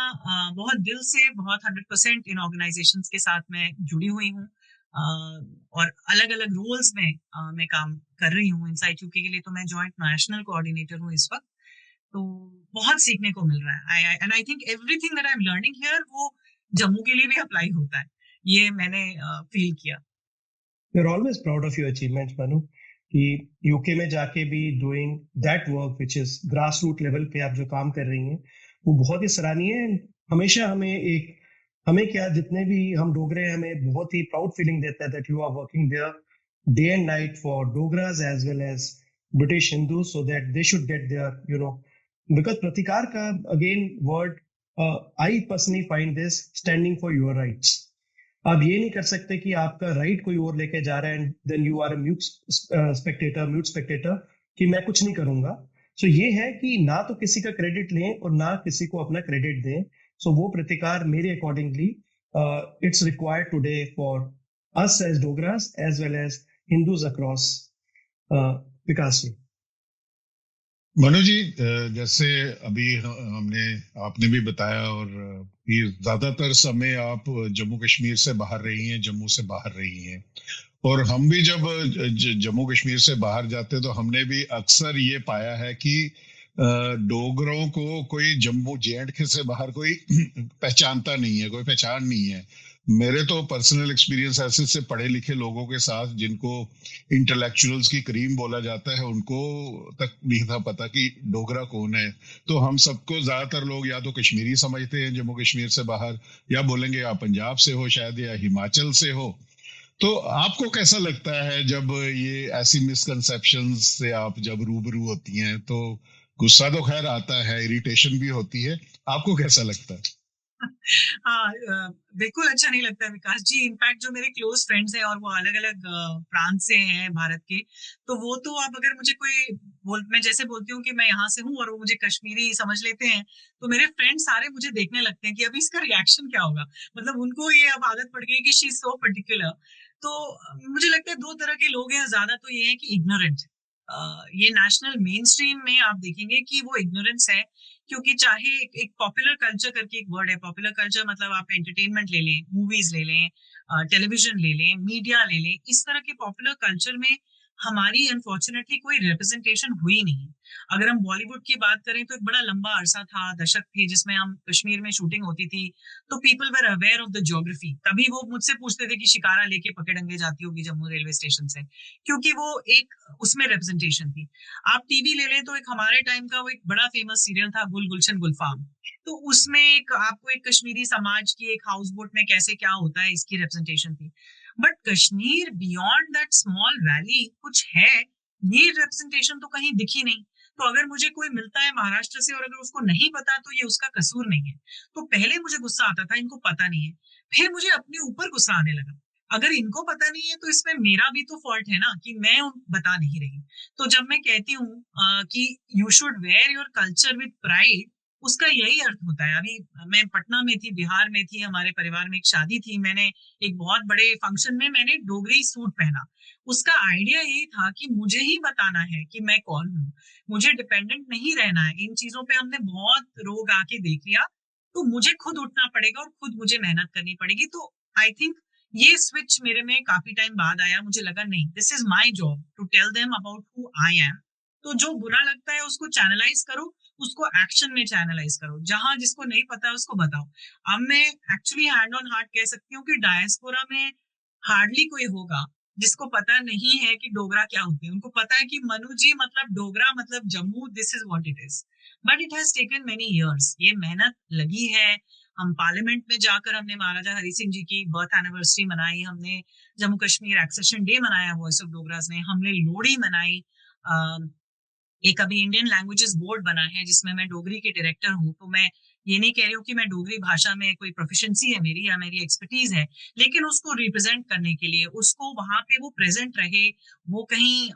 बहुत दिल से, बहुत 100% इन ऑर्गेनाइजेशंस के साथ मैं जुड़ी हुई हूँ, और अलग अलग रोल्स में मैं काम कर रही हूँ. इनसाइट यूके के लिए तो मैं जॉइंट नेशनल कोऑर्डिनेटर हूँ इस वक्त. तो बहुत सीखने को मिल रहा है. And I think everything that I am learning here वो जम्मू के लिए भी अप्लाई होता है, ये मैंने फील किया. We're always proud of your achievements, Manu. कि यूके में जाके भी doing that work which is grass root level पे आप जो काम कर रही हैं वो बहुत ही सराहनीय है. हमेशा हमें क्या, जितने भी हम डोगरे हैं, हमें बहुत ही प्राउड फीलिंग देता है that you are working there day and night for Dogras as well as British Hindu, so that they should get their because प्रतिकार का again word, I personally find this standing for your rights. आप ये नहीं कर सकते कि आपका right कोई और लेके जा रहा है and then you are mute spectator कि मैं कुछ नहीं करूंगा. सो ये है कि ना तो किसी का क्रेडिट लें और ना किसी को अपना क्रेडिट दें. सो वो प्रतिकार मेरे accordingly it's required today for us as Dogras as well as Hindus across Vikas. Manu ji, जैसे अभी हमने आपने भी बताया, और ये ज्यादातर समय आप जम्मू कश्मीर से बाहर रही हैं, जम्मू से बाहर रही हैं। और हम भी जब जम्मू कश्मीर से बाहर जाते हैं तो हमने भी अक्सर ये पाया है कि डोगरों को कोई जम्मू जे एंड के से बाहर कोई पहचानता नहीं है, कोई पहचान नहीं है। मेरे तो पर्सनल एक्सपीरियंस ऐसे से पढ़े लिखे लोगों के साथ, जिनको इंटेलेक्चुअल्स की करीम बोला जाता है, उनको तक नहीं था पता कि डोगरा कौन है। तो हम सबको ज्यादातर लोग या तो कश्मीरी समझते हैं जम्मू कश्मीर से बाहर, या बोलेंगे आप पंजाब से हो शायद, या हिमाचल से हो। तो आपको कैसा लगता है जब ये ऐसी मिसकंसेप्शंस से आप जब रूबरू होती हैं? तो गुस्सा तो खैर आता है, इरिटेशन भी होती है, आपको कैसा लगता है? हाँ, बिल्कुल अच्छा नहीं लगता है विकास जी। इनफैक्ट जो मेरे क्लोज फ्रेंड्स हैं और वो अलग अलग प्रांत से हैं भारत के, तो वो तो अब अगर मुझे कोई मैं जैसे बोलती हूँ कि मैं यहाँ से हूँ और वो मुझे कश्मीरी समझ लेते हैं, तो मेरे फ्रेंड सारे मुझे देखने लगते हैं कि अभी इसका रिएक्शन क्या होगा। मतलब उनको ये अब आदत पड़ गई कि शी इज सो पर्टिकुलर। तो मुझे लगता है दो तरह के लोग हैं, ज्यादा तो ये है कि इग्नोरेंट। ये नेशनल मेन स्ट्रीम में आप देखेंगे कि वो इग्नोरेंस है, क्योंकि चाहे एक पॉपुलर कल्चर करके एक वर्ड है। पॉपुलर कल्चर मतलब आप एंटरटेनमेंट ले लें, मूवीज ले लें, टेलीविजन ले लें, मीडिया ले लें, इस तरह के पॉपुलर कल्चर में हमारी अनफॉर्चुनेटली कोई रिप्रेजेंटेशन हुई नहीं है। अगर हम बॉलीवुड की बात करें तो एक बड़ा लंबा अरसा था, दशक थे, जिसमें हम कश्मीर में शूटिंग होती थी, तो people were aware of the geography. तभी वो मुझसे पूछते थे कि शिकारा लेके पकड़ंगे जाती होगी जम्मू रेलवे स्टेशन से, क्योंकि वो एक उसमें रिप्रेजेंटेशन थी। आप टीवी ले लें तो एक हमारे टाइम का वो एक बड़ा फेमस सीरियल था, गुलशन गुलफाम। तो उसमें एक आपको एक कश्मीरी समाज की एक हाउस बोट में कैसे क्या होता है इसकी रिप्रेजेंटेशन थी। But Kashmir beyond that small valley कुछ है, ये रिप्रेजेंटेशन तो कहीं दिखी नहीं। तो अगर मुझे कोई मिलता है महाराष्ट्र से और अगर उसको नहीं पता, तो ये उसका कसूर नहीं है। तो पहले मुझे गुस्सा आता था इनको पता नहीं है, फिर मुझे अपने ऊपर गुस्सा आने लगा, अगर इनको पता नहीं है तो इसमें मेरा भी तो फॉल्ट है ना कि मैं बता नहीं रही। तो जब मैं कहती हूँ कि you should wear your culture with pride, उसका यही अर्थ होता है। अभी मैं पटना में थी, बिहार में थी, हमारे परिवार में एक शादी थी, मैंने एक बहुत बड़े फंक्शन में मैंने डोगरी सूट पहना। उसका आइडिया यही था कि मुझे ही बताना है कि मैं कौन हूँ, मुझे डिपेंडेंट नहीं रहना है। इन चीजों पे हमने बहुत रोग आके देख लिया, तो मुझे खुद उठना पड़ेगा और खुद मुझे मेहनत करनी पड़ेगी। तो आई थिंक ये स्विच मेरे में काफी टाइम बाद आया। मुझे लगा नहीं, this is my job to tell them about who I am. तो जो बुरा लगता है उसको चैनलाइज करो, उसको एक्शन में चैनलाइज करो, जहां जिसको नहीं पता है उसको बताओ। अब मैं एक्चुअली हैंड ऑन हार्ट कह सकती हूँ कि डायस्पोरा में हार्डली कोई होगा जिसको पता नहीं है कि डोगरा क्या होते हैं। उनको पता है कि मनु जी मतलब डोगरा मतलब Jammu, this is what it is. But it has taken many years, ये मेहनत लगी है। हम पार्लियामेंट में जाकर हमने महाराजा हरि सिंह जी की बर्थ एनिवर्सरी मनाई, हमने जम्मू कश्मीर एक्सेशन डे मनाया वॉइस ऑफ डोगरास ने, हमने लोहड़ी मनाई। एक अभी इंडियन लैंग्वेजेस बोर्ड बना है जिसमें मैं डोगरी के डायरेक्टर हूँ। तो मैं ये नहीं कह रही हूँ कि मैं डोगरी भाषा में कोई प्रोफिशिएंसी है मेरी या मेरी एक्सपर्टीज है, लेकिन उसको रिप्रेजेंट करने के लिए, उसको वहां पे वो प्रेजेंट रहे, वो कहीं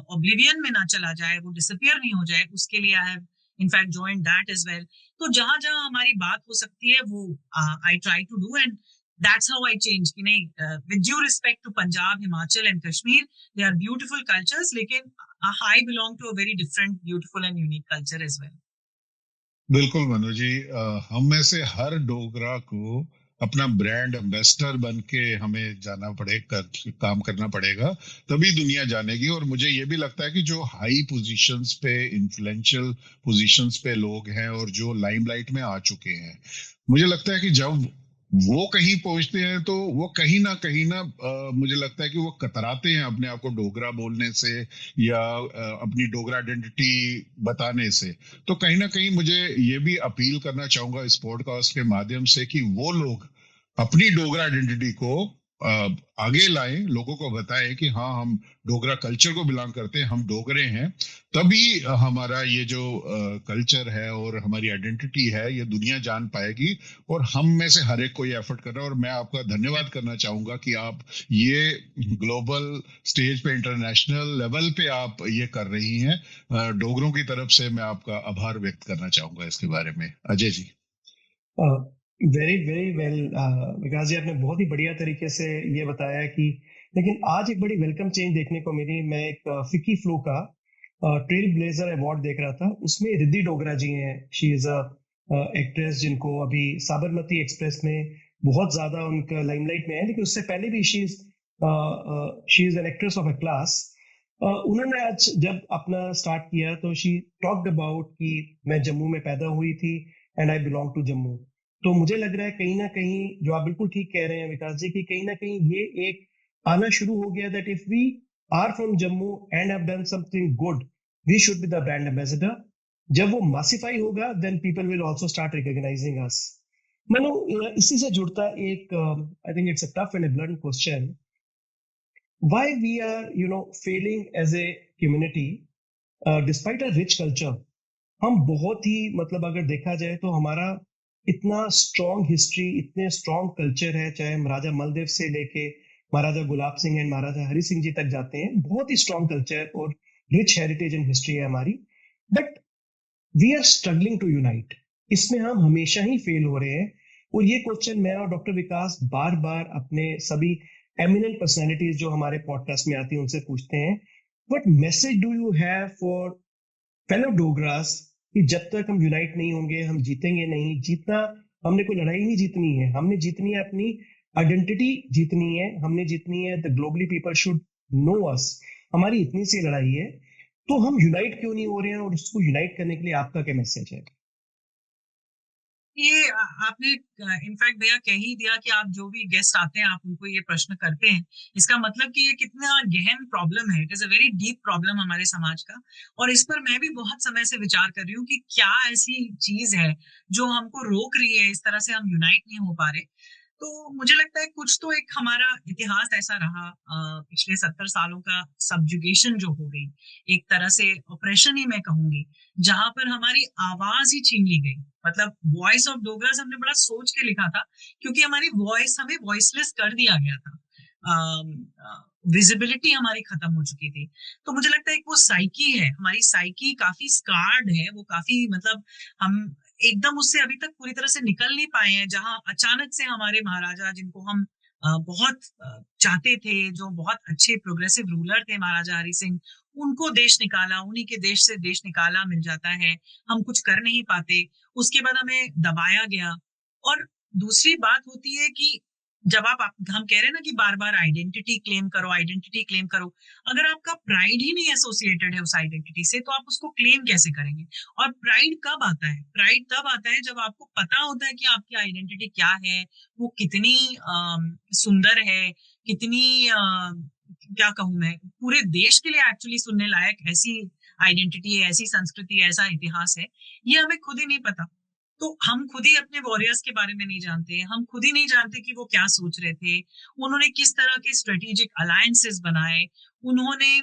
ऑब्लिवियन में ना चला जाए, वो डिसअपियर नहीं हो जाए, उसके लिए I have in fact joined that as well. तो जहां जहां हमारी बात हो सकती है वो I try to do, and that's how I change कि नहीं, with due respect to Punjab, Himachal and Kashmir, they are beautiful cultures, लेकिन I belong to a very different, beautiful and unique culture as well. बिल्कुल मनु जी, हम में से हर डोगरा को अपना ब्रांड एम्बेसडर बन के हमें जाना काम करना पड़ेगा, तभी दुनिया जानेगी। और मुझे ये भी लगता है कि जो हाई पोजीशंस पे, इन्फ्लुएंशियल पोजीशंस पे लोग हैं और जो लाइमलाइट में आ चुके हैं, मुझे लगता है कि जब वो कहीं पहुंचते हैं तो वो कहीं ना मुझे लगता है कि वो कतराते हैं अपने आप को डोगरा बोलने से, या अपनी डोगरा आइडेंटिटी बताने से। तो कहीं ना कहीं मुझे ये भी अपील करना चाहूंगा इस पॉडकास्ट के माध्यम से कि वो लोग अपनी डोगरा आइडेंटिटी को आगे लाएं, लोगों को बताएं कि हाँ, हम डोगरा कल्चर को बिलोंग करते हैं, हम डोगरे हैं। तभी हमारा ये जो कल्चर है और हमारी आइडेंटिटी है, ये दुनिया जान पाएगी। और हम में से हर एक को ये एफर्ट कर रहा है, और मैं आपका धन्यवाद करना चाहूंगा कि आप ये ग्लोबल स्टेज पे, इंटरनेशनल लेवल पे आप ये कर रही हैं। डोगरों की तरफ से मैं आपका आभार व्यक्त करना चाहूंगा इसके बारे में। Ajay ji. Very very well विकास जी, आपने बहुत ही बढ़िया तरीके से ये बताया कि, लेकिन आज एक बड़ी वेलकम चेंज देखने को मिली। मैं एक फिक्की फ्लू का ट्रेल ब्लेजर अवार्ड देख रहा था, उसमें रिद्धि डोगरा जी हैं, शी इज अ एक्ट्रेस जिनको अभी साबरमती एक्सप्रेस में बहुत ज्यादा उनका लाइमलाइट में है, लेकिन उससे पहले भी she is an actress of a class. उन्होंने आज जब अपना स्टार्ट किया तो शी टॉक्ड अबाउट कि मैं जम्मू में पैदा हुई थी and I belong to Jammu. तो मुझे लग रहा है कहीं ना कहीं जो आप बिल्कुल ठीक कह रहे हैं विकास जी, कि कहीं ना कहीं ये एक आना शुरू हो गया that if we are from Jammu and have done something good, we should be the brand ambassador. जब वो मासिफाई होगा then people will also start recognising us. Manu, इसी से जुड़ता एक I think it's a tough and a blunt question, why we are failing as a community despite a rich culture. हम बहुत ही मतलब अगर देखा जाए तो हमारा इतना स्ट्रॉन्ग हिस्ट्री, इतने स्ट्रॉन्ग कल्चर है, चाहे हम राजा मलदेव से लेके महाराजा गुलाब सिंह एंड महाराजा हरि सिंह जी तक जाते हैं, बहुत ही स्ट्रॉन्ग कल्चर और रिच हेरिटेज एंड हिस्ट्री है हमारी, but we are struggling to unite. इसमें हम हमेशा ही फेल हो रहे हैं। और ये क्वेश्चन मैं और डॉक्टर विकास बार बार अपने सभी एमिनेंट पर्सनैलिटीज जो हमारे पॉडकास्ट में आती हैं उनसे पूछते हैं, what message do you have for fellow Dogras, कि जब तक हम यूनाइट नहीं होंगे हम जीतेंगे नहीं। जीतना, हमने कोई लड़ाई नहीं जीतनी है, हमने जीतनी है अपनी आइडेंटिटी जीतनी है, हमने जीतनी है the globally people should know us. हमारी इतनी सी लड़ाई है, तो हम यूनाइट क्यों नहीं हो रहे हैं, और उसको यूनाइट करने के लिए आपका क्या मैसेज है? ये आपने इनफैक्ट भैया कह ही दिया कि आप जो भी गेस्ट आते हैं आप उनको ये प्रश्न करते हैं, इसका मतलब कि ये कितना गहन प्रॉब्लम है। It is a very deep problem हमारे समाज का, और इस पर मैं भी बहुत समय से विचार कर रही हूँ कि क्या ऐसी चीज है जो हमको रोक रही है, इस तरह से हम यूनाइट नहीं हो पा रहे। तो मुझे लगता है कुछ तो एक हमारा इतिहास ऐसा रहा, पिछले 70 सालों का सब्जुगेशन जो हो गई, एक तरह से ऑपरेशन ही मैं कहूंगी, जहां पर हमारी आवाज ही छीन ली गई। मतलब वॉइस ऑफ डोगरास हमने बड़ा सोच के लिखा था, क्योंकि हमारी वॉइस हमें वॉइसलेस कर दिया गया था, विजिबिलिटी हमारी खत्म हो चुकी थी। तो मुझे लगता है एक वो साइकी है, हमारी साइकी काफी स्कार्ड है, वो काफी मतलब हम एकदम उससे अभी तक पूरी तरह से निकल नहीं पाए हैं। जहां अचानक से हमारे महाराजा, जिनको हम बहुत चाहते थे, जो बहुत अच्छे प्रोग्रेसिव रूलर थे महाराजा हरि सिंह, उनको देश निकाला, उन्हीं के देश से देश निकाला मिल जाता है, हम कुछ कर नहीं पाते। उसके बाद हमें दबाया गया। और दूसरी बात होती है कि जब हम कह रहे हैं ना कि बार बार आइडेंटिटी क्लेम करो, आइडेंटिटी क्लेम करो, अगर आपका प्राइड ही नहीं एसोसिएटेड है उस आइडेंटिटी से, तो आप उसको क्लेम कैसे करेंगे? और प्राइड कब आता है? प्राइड तब आता है जब आपको पता होता है कि आपकी आइडेंटिटी क्या है, वो कितनी सुंदर है, कितनी क्या कहूं मैं, पूरे देश के लिए एक्चुअली सुनने लायक ऐसी आइडेंटिटी है, ऐसी संस्कृति है, ऐसा इतिहास है। ये हमें खुद ही नहीं पता। तो हम खुद ही अपने वॉरियर्स के बारे में नहीं जानते, हम खुद ही नहीं जानते कि वो क्या सोच रहे थे, उन्होंने किस तरह के स्ट्रेटेजिक अलायंसेस बनाए, उन्होंने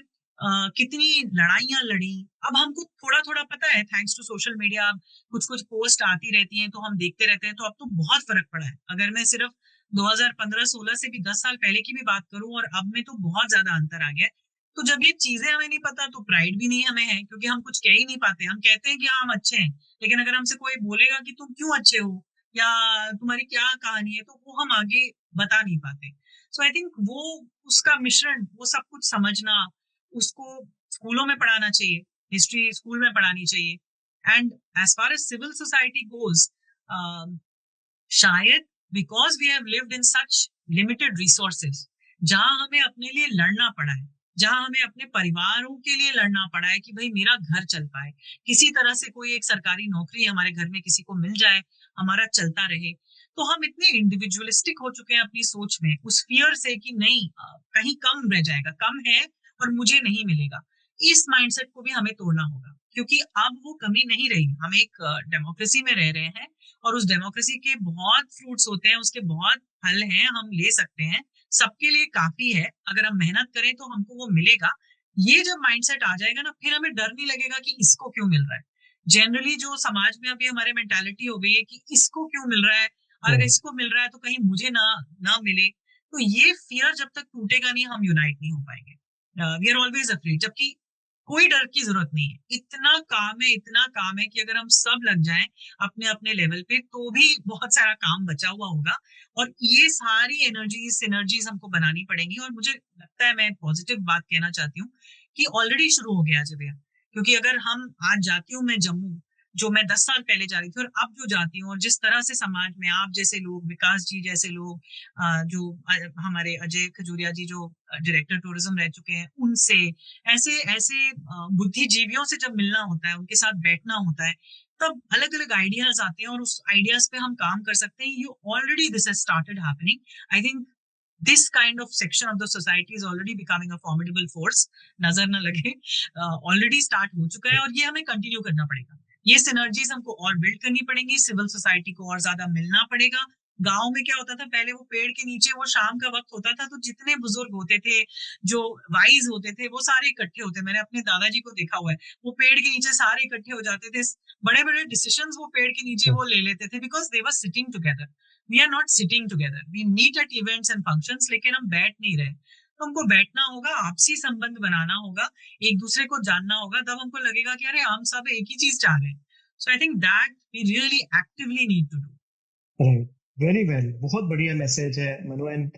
कितनी लड़ाइयां लड़ी। अब हमको थोड़ा थोड़ा पता है, थैंक्स टू सोशल मीडिया, कुछ कुछ पोस्ट आती रहती हैं तो हम देखते रहते हैं। तो अब तो बहुत फर्क पड़ा है। अगर मैं सिर्फ 2015-16 से भी 10 साल पहले की भी बात करूं और अब में, तो बहुत ज्यादा अंतर आ गया है। तो जब ये चीजें हमें नहीं पता तो प्राइड भी नहीं हमें है, क्योंकि हम कुछ कह ही नहीं पाते। हम कहते हैं कि हाँ हम अच्छे हैं, लेकिन अगर हमसे कोई बोलेगा कि तुम क्यों अच्छे हो या तुम्हारी क्या कहानी है, तो वो हम आगे बता नहीं पाते। सो आई थिंक वो उसका मिश्रण, वो सब कुछ समझना, उसको स्कूलों में पढ़ाना चाहिए, हिस्ट्री स्कूल में पढ़ानी चाहिए। And as far as civil society goes, शायद because we have lived in such limited resources, जहां हमें अपने लिए लड़ना पड़ा है, जहां हमें अपने परिवारों के लिए लड़ना पड़ा है कि भाई मेरा घर चल पाए, किसी तरह से कोई एक सरकारी नौकरी हमारे घर में किसी को मिल जाए, हमारा चलता रहे। तो हम इतने इंडिविजुअलिस्टिक हो चुके हैं अपनी सोच में, उस फियर से कि नहीं कहीं कम रह जाएगा, कम है और मुझे नहीं मिलेगा। इस माइंडसेट को भी हमें तोड़ना होगा, क्योंकि अब वो कमी नहीं रही। हम एक डेमोक्रेसी में रह रहे हैं, और उस डेमोक्रेसी के बहुत फ्रूट्स होते हैं, उसके बहुत फल हैं, हम ले सकते हैं, सबके लिए काफी है। अगर हम मेहनत करें तो हमको वो मिलेगा। ये जब माइंडसेट आ जाएगा ना, फिर हमें डर नहीं लगेगा कि इसको क्यों मिल रहा है। जनरली जो समाज में अभी हमारे मेंटालिटी हो गई है कि इसको क्यों मिल रहा है, और अगर इसको मिल रहा है तो कहीं मुझे ना ना मिले। तो ये फियर जब तक टूटेगा नहीं, हम यूनाइट नहीं हो पाएंगे। वी आर ऑलवेज अफ्रेड, जबकि कोई डर की जरूरत नहीं है। इतना काम है, इतना काम है कि अगर हम सब लग जाएं अपने अपने लेवल पे, तो भी बहुत सारा काम बचा हुआ होगा। और ये सारी एनर्जीज सिनर्जीज हमको बनानी पड़ेंगी। और मुझे लगता है, मैं पॉजिटिव बात कहना चाहती हूँ कि ऑलरेडी शुरू हो गया है भैया। क्योंकि अगर हम आज जाती हूँ मैं जम्मू, जो मैं 10 साल पहले जा रही थी और अब जो जाती हूँ, और जिस तरह से समाज में आप जैसे लोग, विकास जी जैसे लोग, जो हमारे अजय खजूरिया जी जो डायरेक्टर टूरिज्म रह चुके हैं, उनसे ऐसे ऐसे बुद्धिजीवियों से जब मिलना होता है, उनके साथ बैठना होता है, तब अलग अलग आइडियाज आते हैं और उस आइडियाज पे हम काम कर सकते हैं. You already this has started happening. I think this kind of section of the society is already becoming a formidable force. नजर न लगे, ऑलरेडी स्टार्ट हो चुका है और ये हमें कंटिन्यू करना पड़ेगा. ये सिनर्जीज हमको और बिल्ड करनी पड़ेंगी, सिविल सोसाइटी को और ज्यादा मिलना पड़ेगा. गांव में क्या होता था पहले, वो पेड़ के नीचे वो शाम का वक्त होता था तो जितने बुजुर्ग होते थे, जो वाइज होते थे, वो सारे इकट्ठे होते. मैंने अपने दादाजी को देखा हुआ है, वो पेड़ के नीचे सारे इकट्ठे हो जाते थे, बड़े बड़े डिसीजंस वो पेड़ के नीचे वो ले लेते थे, because they were sitting together. We are not sitting together, we meet at events and functions, लेकिन हम बैठ नहीं रहे. तो हमको बैठना होगा, आपसी संबंध बनाना होगा, एक दूसरे को जानना होगा, तब हमको लगेगा कि अरे हम सब एक ही चीज चाह रहे हैं. So I think that we really actively need to do. Right, very well, बहुत बढ़िया मैसेज है मनु. एंड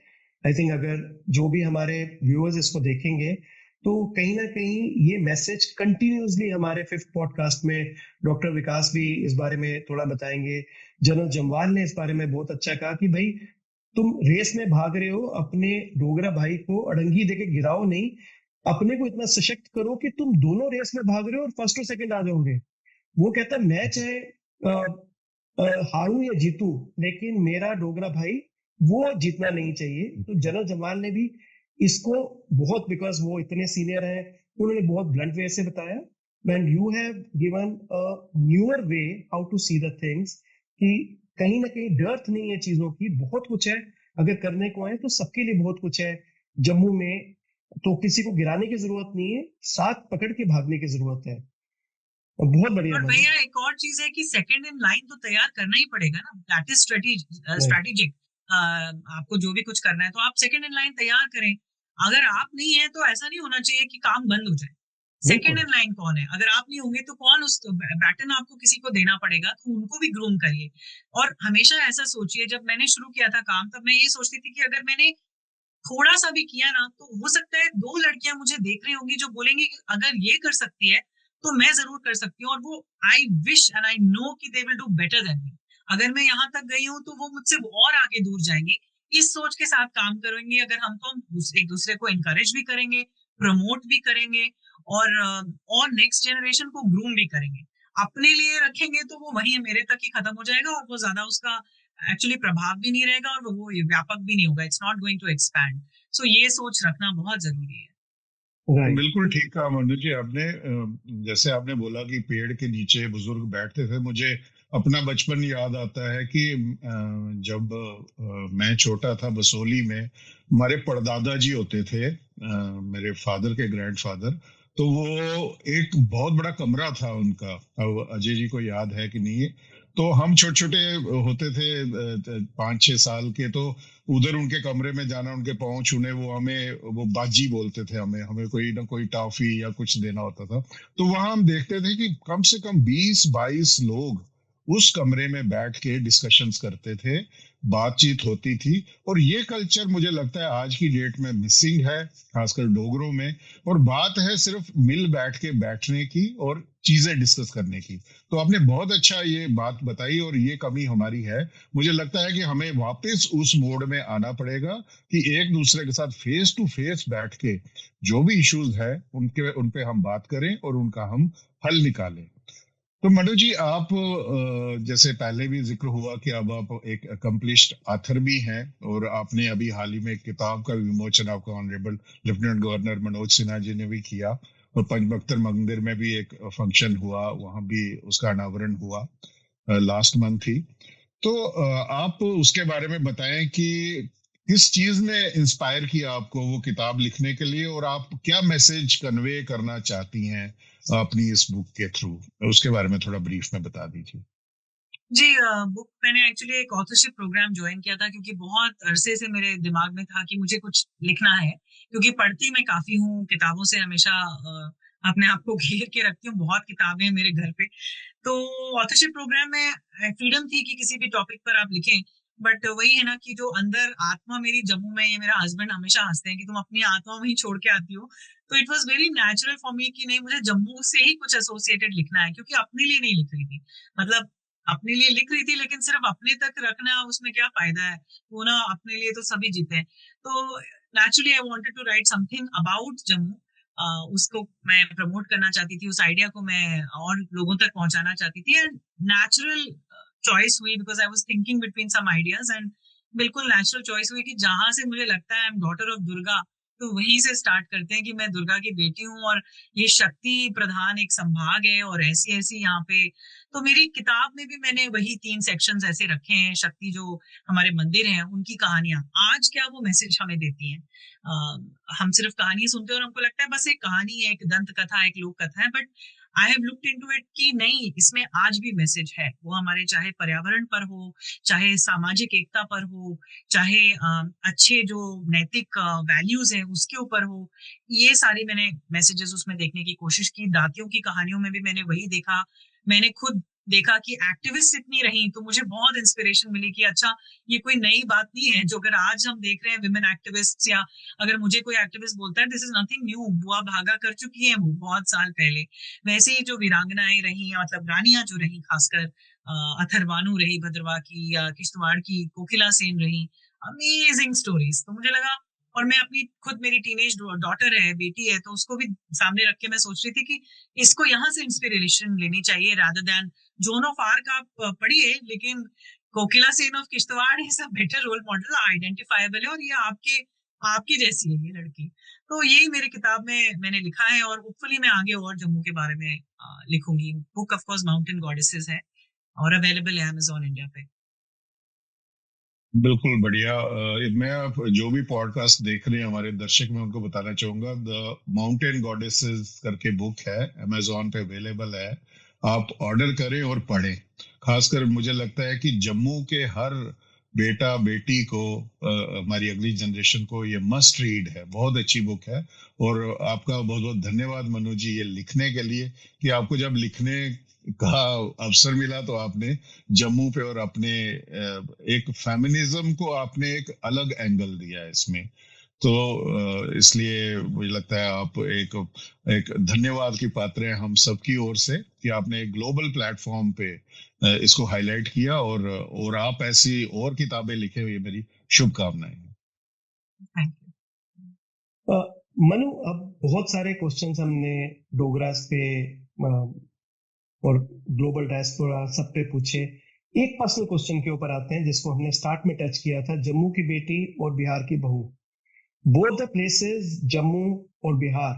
आई थिंक अगर जो भी हमारे व्यूअर्स इसको देखेंगे तो कहीं ना कहीं ये मैसेज कंटिन्यूसली हमारे 5th पॉडकास्ट में डॉक्टर विकास भी इस बारे में थोड़ा बताएंगे. जनरल जम्वाल ने इस बारे में बहुत अच्छा कहा कि भाई तुम रेस में भाग रहे हो, अपने डोगरा भाई को अड़ंगी देके गिराओ नहीं, अपने को इतना सशक्त करो कि तुम दोनों रेस में भाग रहे हो और फर्स्ट और सेकंड आ जाओगे. वो कहता है मैं चाहे हारूं या जीतू, लेकिन मेरा डोगरा भाई वो जीतना नहीं चाहिए. तो जनरल जमाल ने भी इसको बहुत, बिकॉज वो इतने सीनियर हैं, उन्होंने बहुत ब्लंट वे से बताया. And you have given a newer way how to see the things, कि कहीं ना कहीं डर्थ नहीं है चीजों की, बहुत कुछ है. अगर करने को आए तो सबके लिए बहुत कुछ है जम्मू में. तो किसी को गिराने की जरूरत नहीं है, साथ पकड़ के भागने की जरूरत है. बहुत बढ़िया. और भैया एक और चीज है कि सेकंड इन लाइन तो तैयार करना ही पड़ेगा ना. That is strategic. आपको जो भी कुछ करना है तो आप सेकंड इन लाइन तैयार करें. अगर आप नहीं है तो ऐसा नहीं होना चाहिए कि काम बंद हो जाए. सेकंड इन लाइन कौन है? अगर आप नहीं होंगे तो कौन उस बैटन आपको किसी को देना पड़ेगा, तो उनको भी ग्रूम करिए. और हमेशा ऐसा सोचिए, जब मैंने शुरू किया था काम तब मैं ये सोचती थी कि अगर मैंने थोड़ा सा भी किया ना, तो हो सकता है 2 लड़कियां मुझे देख रही होंगी जो बोलेंगी कि अगर ये कर सकती है तो मैं जरूर कर सकती हूँ. और वो I wish and I know कि they will do better than me. अगर मैं यहाँ तक गई हूँ तो वो मुझसे और आगे दूर जाएंगी. इस सोच के साथ काम करेंगे अगर हम, तो हम एक दूसरे को इनकरेज भी करेंगे, प्रमोट भी करेंगे, और नेक्स्ट जनरेशन को ग्रूम भी करेंगे. अपने लिए रखेंगे तो वो वहीं मेरे तक ही खत्म हो जाएगा और वो ज्यादा उसका एक्चुअली प्रभाव भी नहीं रहेगा और वो व्यापक भी नहीं होगा. It's not going to expand. सो ये सोच रखना बहुत जरूरी है. बिल्कुल ठीक कहा मनु जी आपने. जैसे आपने बोला कि पेड़ के नीचे बुजुर्ग बैठते थे, मुझे अपना बचपन याद आता है कि जब मैं छोटा था, बसोली में हमारे परदादा जी होते थे, मेरे फादर के ग्रैंडफादर. तो वो एक बहुत बड़ा कमरा था उनका. अब अजय जी को याद है कि नहीं, तो हम छोटे छोटे होते थे 5-6 साल के, तो उधर उनके कमरे में जाना, उनके पाँव छूने, वो हमें वो बाजी बोलते थे, हमें हमें कोई ना कोई टॉफी या कुछ देना होता था. तो वहां हम देखते थे कि कम से कम 20-22 लोग उस कमरे में बैठ के डिस्कशंस करते थे, बातचीत होती थी. और ये कल्चर मुझे लगता है आज की डेट में मिसिंग है, खासकर डोगरों में. और बात है सिर्फ मिल बैठ के बैठने की और चीजें डिस्कस करने की. तो आपने बहुत अच्छा ये बात बताई और ये कमी हमारी है. मुझे लगता है कि हमें वापस उस मोड में आना पड़ेगा कि एक दूसरे के साथ फेस टू फेस बैठ के जो भी इश्यूज है उन पे हम बात करें और उनका हम हल निकालें. तो मनु जी, आप जैसे पहले भी जिक्र हुआ कि अब आप एक अकम्पलिश्ड ऑथर भी हैं और आपने अभी हाल ही में एक किताब का विमोचन आपका honourable lieutenant governor Manoj Sinha ji ने भी किया, और पंचबख्तर मंदिर में भी एक फंक्शन हुआ, वहां भी उसका अनावरण हुआ लास्ट मंथ ही. तो आप उसके बारे में बताएं कि किस चीज ने इंस्पायर किया आपको वो किताब लिखने के लिए, और आप क्या मैसेज कन्वे करना चाहती हैं अपनी इस बुक के थ्रू. उसके बारे में थोड़ा ब्रीफ में बता दीजिए. जी, बुक मैंने एक्चुअली एक ऑथरशिप प्रोग्राम ज्वाइन किया था, क्योंकि बहुत अरसे से मेरे दिमाग में था कि मुझे कुछ लिखना है, क्योंकि पढ़ती मैं काफी हूँ, किताबों से हमेशा अपने आप को घेर के रखती हूँ, बहुत किताबें हैं मेरे घर पे. तो ऑथरशिप प्रोग्राम में फ्रीडम थी कि किसी भी टॉपिक पर आप लिखें, बट वही है ना कि जो अंदर आत्मा मेरी जम्मू में है, मेरा हस्बैंड हमेशा हंसते हैं कि तुम अपनी आत्मा वहीं छोड़ के आती हो. तो it was very natural for me कि नहीं, मुझे जम्मू से ही कुछ एसोसिएटेड लिखना है, क्योंकि अपने लिए नहीं लिख रही थी। मतलब अपने लिए लिख रही थी, लेकिन सिर्फ अपने तक रखना, उसमें क्या फायदा है? वो ना, अपने लिए तो सभी जीते हैं। तो naturally I wanted to write something about Jammu. उसको मैं प्रमोट करना चाहती थी, उस आइडिया को मैं और लोगों तक पहुंचाना चाहती थी, एंड नेचुरल चॉइस हुई because I was thinking between some ideas, and बिल्कुल नेचुरल चॉइस हुई कि जहां से मुझे लगता है I am daughter of Durga, तो वहीं से स्टार्ट करते हैं कि मैं दुर्गा की बेटी हूँ, और ये शक्ति प्रधान एक संभाग है, और ऐसी ऐसी यहाँ पे। तो मेरी किताब में भी मैंने वही 3 सेक्शंस ऐसे रखे हैं, शक्ति जो हमारे मंदिर हैं उनकी कहानियां आज क्या वो मैसेज हमें देती हैं। हम सिर्फ कहानी सुनते हैं और हमको लगता है बस एक कहानी है, एक दंत कथा, एक लोक कथा है, but I have looked into it कि नहीं, इसमें आज भी मैसेज है। वो हमारे चाहे पर्यावरण पर हो, चाहे सामाजिक एकता पर हो, चाहे अच्छे जो नैतिक वैल्यूज हैं उसके ऊपर हो, ये सारी मैंने मैसेजेस उसमें देखने की कोशिश की। दातियों की कहानियों में भी मैंने वही देखा। मैंने खुद देखा कि एक्टिविस्ट इतनी रही, तो मुझे बहुत इंस्पिरेशन मिली कि अच्छा, ये कोई नई बात नहीं है जो अगर आज हम देख रहे हैं विमेन एक्टिविस्ट, या अगर मुझे कोई एक्टिविस्ट बोलता है दिस इज नथिंग न्यू, बुआ भागा कर चुकी है वो बहुत साल पहले। वैसे ही जो वीरांगनाएं रही, मतलब रानियां जो रही, खासकर अथर्वानु रही भद्रवा की, या किश्तवाड़ की कोकिला सेन रही, अमेजिंग स्टोरीज। तो मुझे लगा, और मैं अपनी खुद, मेरी टीनेज डॉटर है, बेटी है, तो उसको भी सामने रख के मैं सोच रही थी कि इसको यहाँ से इंस्पिरेशन लेनी चाहिए, rather than Joan of Arc आप पढ़िए, लेकिन Kokila Sen of Kishtwar is a better role model, identifiable है, और ये आपके आपकी जैसी है ये लड़की। तो यही मेरी किताब में मैंने लिखा है, और होपफुली मैं आगे और जम्मू के बारे में लिखूंगी। Book of course mountain goddesses है, और अवेलेबल है अमेज़न इंडिया पे। बिल्कुल बढ़िया। मैं आप जो भी पॉडकास्ट देख रहे हैं हमारे दर्शक, मैं उनको बताना चाहूंगा, द माउंटेन गॉडेसेस करके बुक है, अमेजोन पे अवेलेबल है। आप ऑर्डर करें और पढ़ें। खासकर मुझे लगता है कि जम्मू के हर बेटा बेटी को, हमारी अगली जनरेशन को ये मस्ट रीड है, बहुत अच्छी बुक है। और आपका बहुत बहुत धन्यवाद मनु जी ये लिखने के लिए, कि आपको जब लिखने का अवसर मिला तो आपने जम्मू पे और अपने एक फेमिनिज्म को आपने एक अलग एंगल दिया है इसमें। तो इसलिए मुझे लगता है आप एक एक धन्यवाद की पात्र हैं हम सबकी ओर से, कि आपने एक ग्लोबल प्लेटफॉर्म पे इसको हाईलाइट किया, और आप ऐसी और किताबें लिखे हुई, मेरी शुभकामनाएं। थैंक अ, मनु, अब बहुत सारे क्वेश्चंस हमने डोगरास पे और ग्लोबल डायस्पोरा सब पे पूछे। एक पर्सनल क्वेश्चन के ऊपर आते हैं जिसको हमने स्टार्ट में टच किया था, जम्मू की बेटी और बिहार की बहू। बोथ द प्लेसेस, जम्मू और बिहार,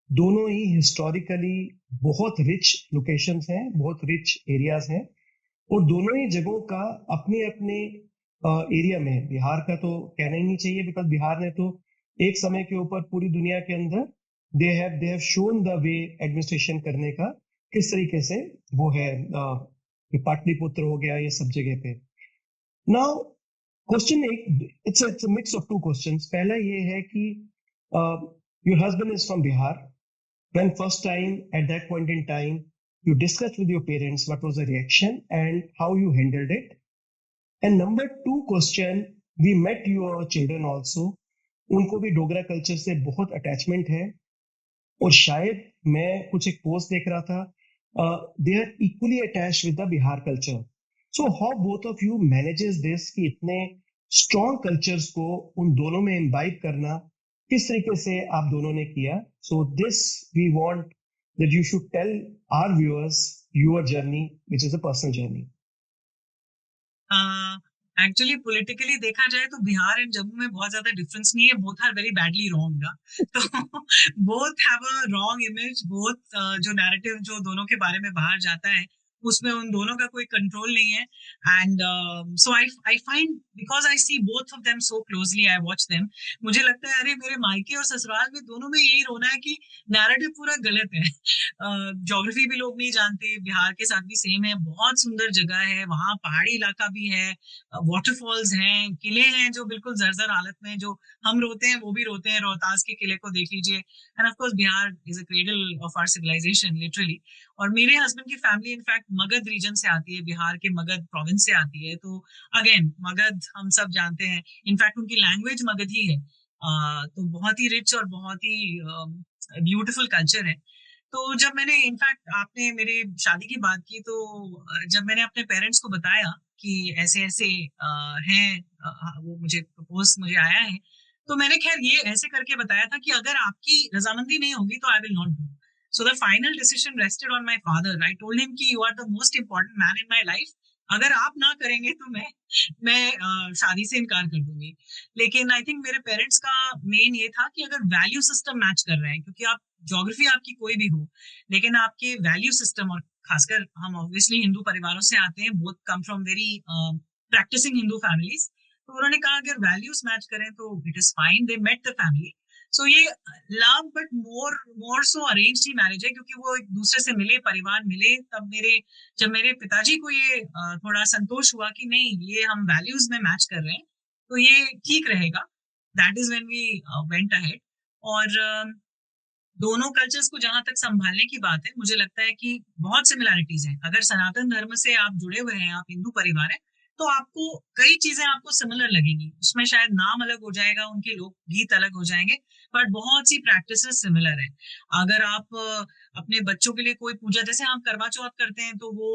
दोनों ही हिस्टोरिकली बहुत रिच लोकेशंस हैं, बहुत रिच एरियाज हैं, और दोनों ही जगहों का अपने अपने एरिया में, बिहार का तो कहना ही नहीं चाहिए, बिकॉज बिहार ने तो एक समय के ऊपर पूरी दुनिया के अंदर they have shown the way administration करने का, किस तरीके से वो है। पाटलिपुत्र हो गया, ये सब जगह पे। नाउ क्वेश्चन एक, it's mix of two questions. पहला ये है कि your husband is from Bihar. When first time, at that point in time, you discussed with your parents what was the reaction and how you handled it? And number two question, we met your children also, उनको भी Dogra culture से बहुत attachment है, और शायद मैं कुछ एक पोस्ट देख रहा था, they are equally attached with the Bihar culture. So how both of you manages this कि इतने स्ट्रॉन्ग कल्चर्स को उन दोनों में इम्बाइब करना किस तरीके से आप दोनों ने किया? So this we want that you should tell our viewers your journey, which is a personal journey. Actually politically देखा जाए तो बिहार एंड जम्मू में बहुत ज्यादा डिफरेंस नहीं है, both are very badly wrong. तो both have a wrong image, both जो नैरेटिव जो दोनों के बारे में बाहर जाता है उसमें उन दोनों का कोई कंट्रोल नहीं है। And so I find, because I see both of them so closely, I watch them, मुझे लगता है अरे मेरे मायके और ससुराल में दोनों में यही रोना है कि नैरेटिव पूरा गलत है। ज्योग्राफी भी लोग नहीं जानते, बिहार के साथ भी सेम है, बहुत सुंदर जगह है वहाँ, पहाड़ी इलाका भी है, वाटरफॉल्स हैं, किले हैं जो बिल्कुल जर्जर हालत में, जो हम रोते हैं वो भी रोते हैं, रोहतास के किले को देख लीजिए। And of course Bihar is a cradle of our civilisation literally. और मेरे हस्बैंड की फैमिली इनफैक्ट मगध रीजन से आती है, बिहार के मगध प्रोविंस से आती है। तो अगेन मगध हम सब जानते हैं, इनफैक्ट उनकी लैंग्वेज मगधी है। तो बहुत ही रिच और बहुत ही ब्यूटीफुल कल्चर है। तो जब मैंने इनफैक्ट आपने मेरे शादी की बात की, तो जब मैंने अपने पेरेंट्स को बताया कि ऐसे ऐसे हैं, वो मुझे प्रपोज मुझे आया है, तो मैंने खैर ये ऐसे करके बताया था कि अगर आपकी रजामंदी नहीं होगी तो I will not do. So the final decision rested on my father. I told him कि you are the most important man in my life, अगर आप ना करेंगे तो मैं शादी से इनकार कर दूंगी। लेकिन आई थिंक मेरे पेरेंट्स का मेन ये था कि अगर वैल्यू सिस्टम मैच कर रहे हैं, क्योंकि आप ज्योग्राफी आपकी कोई भी हो, लेकिन आपके वैल्यू सिस्टम, और खासकर हम ऑब्वियसली हिंदू परिवारों से आते हैं, both come from very practising Hindu families, तो उन्होंने कहा अगर वैल्यूज मैच करें तो it is fine. They met the family. So ये love but more more so arranged ही मैरिज है, क्योंकि वो एक दूसरे से मिले, परिवार मिले। तब जब मेरे पिताजी को ये थोड़ा संतोष हुआ कि नहीं, ये हम वैल्यूज में मैच कर रहे हैं, तो ये ठीक रहेगा, that is when we went ahead. और दोनों कल्चर्स को जहां तक संभालने की बात है, मुझे लगता है कि बहुत सिमिलैरिटीज हैं। अगर सनातन धर्म से आप जुड़े हुए हैं, आप हिंदू परिवार हैं, तो आपको कई चीजें आपको सिमिलर लगेंगी। उसमें शायद नाम अलग हो जाएगा, उनके लोक गीत अलग हो जाएंगे, बट बहुत सी प्रैक्टिसेस सिमिलर है। अगर आप अपने बच्चों के लिए कोई पूजा, जैसे हम करवा चौथ करते हैं तो वो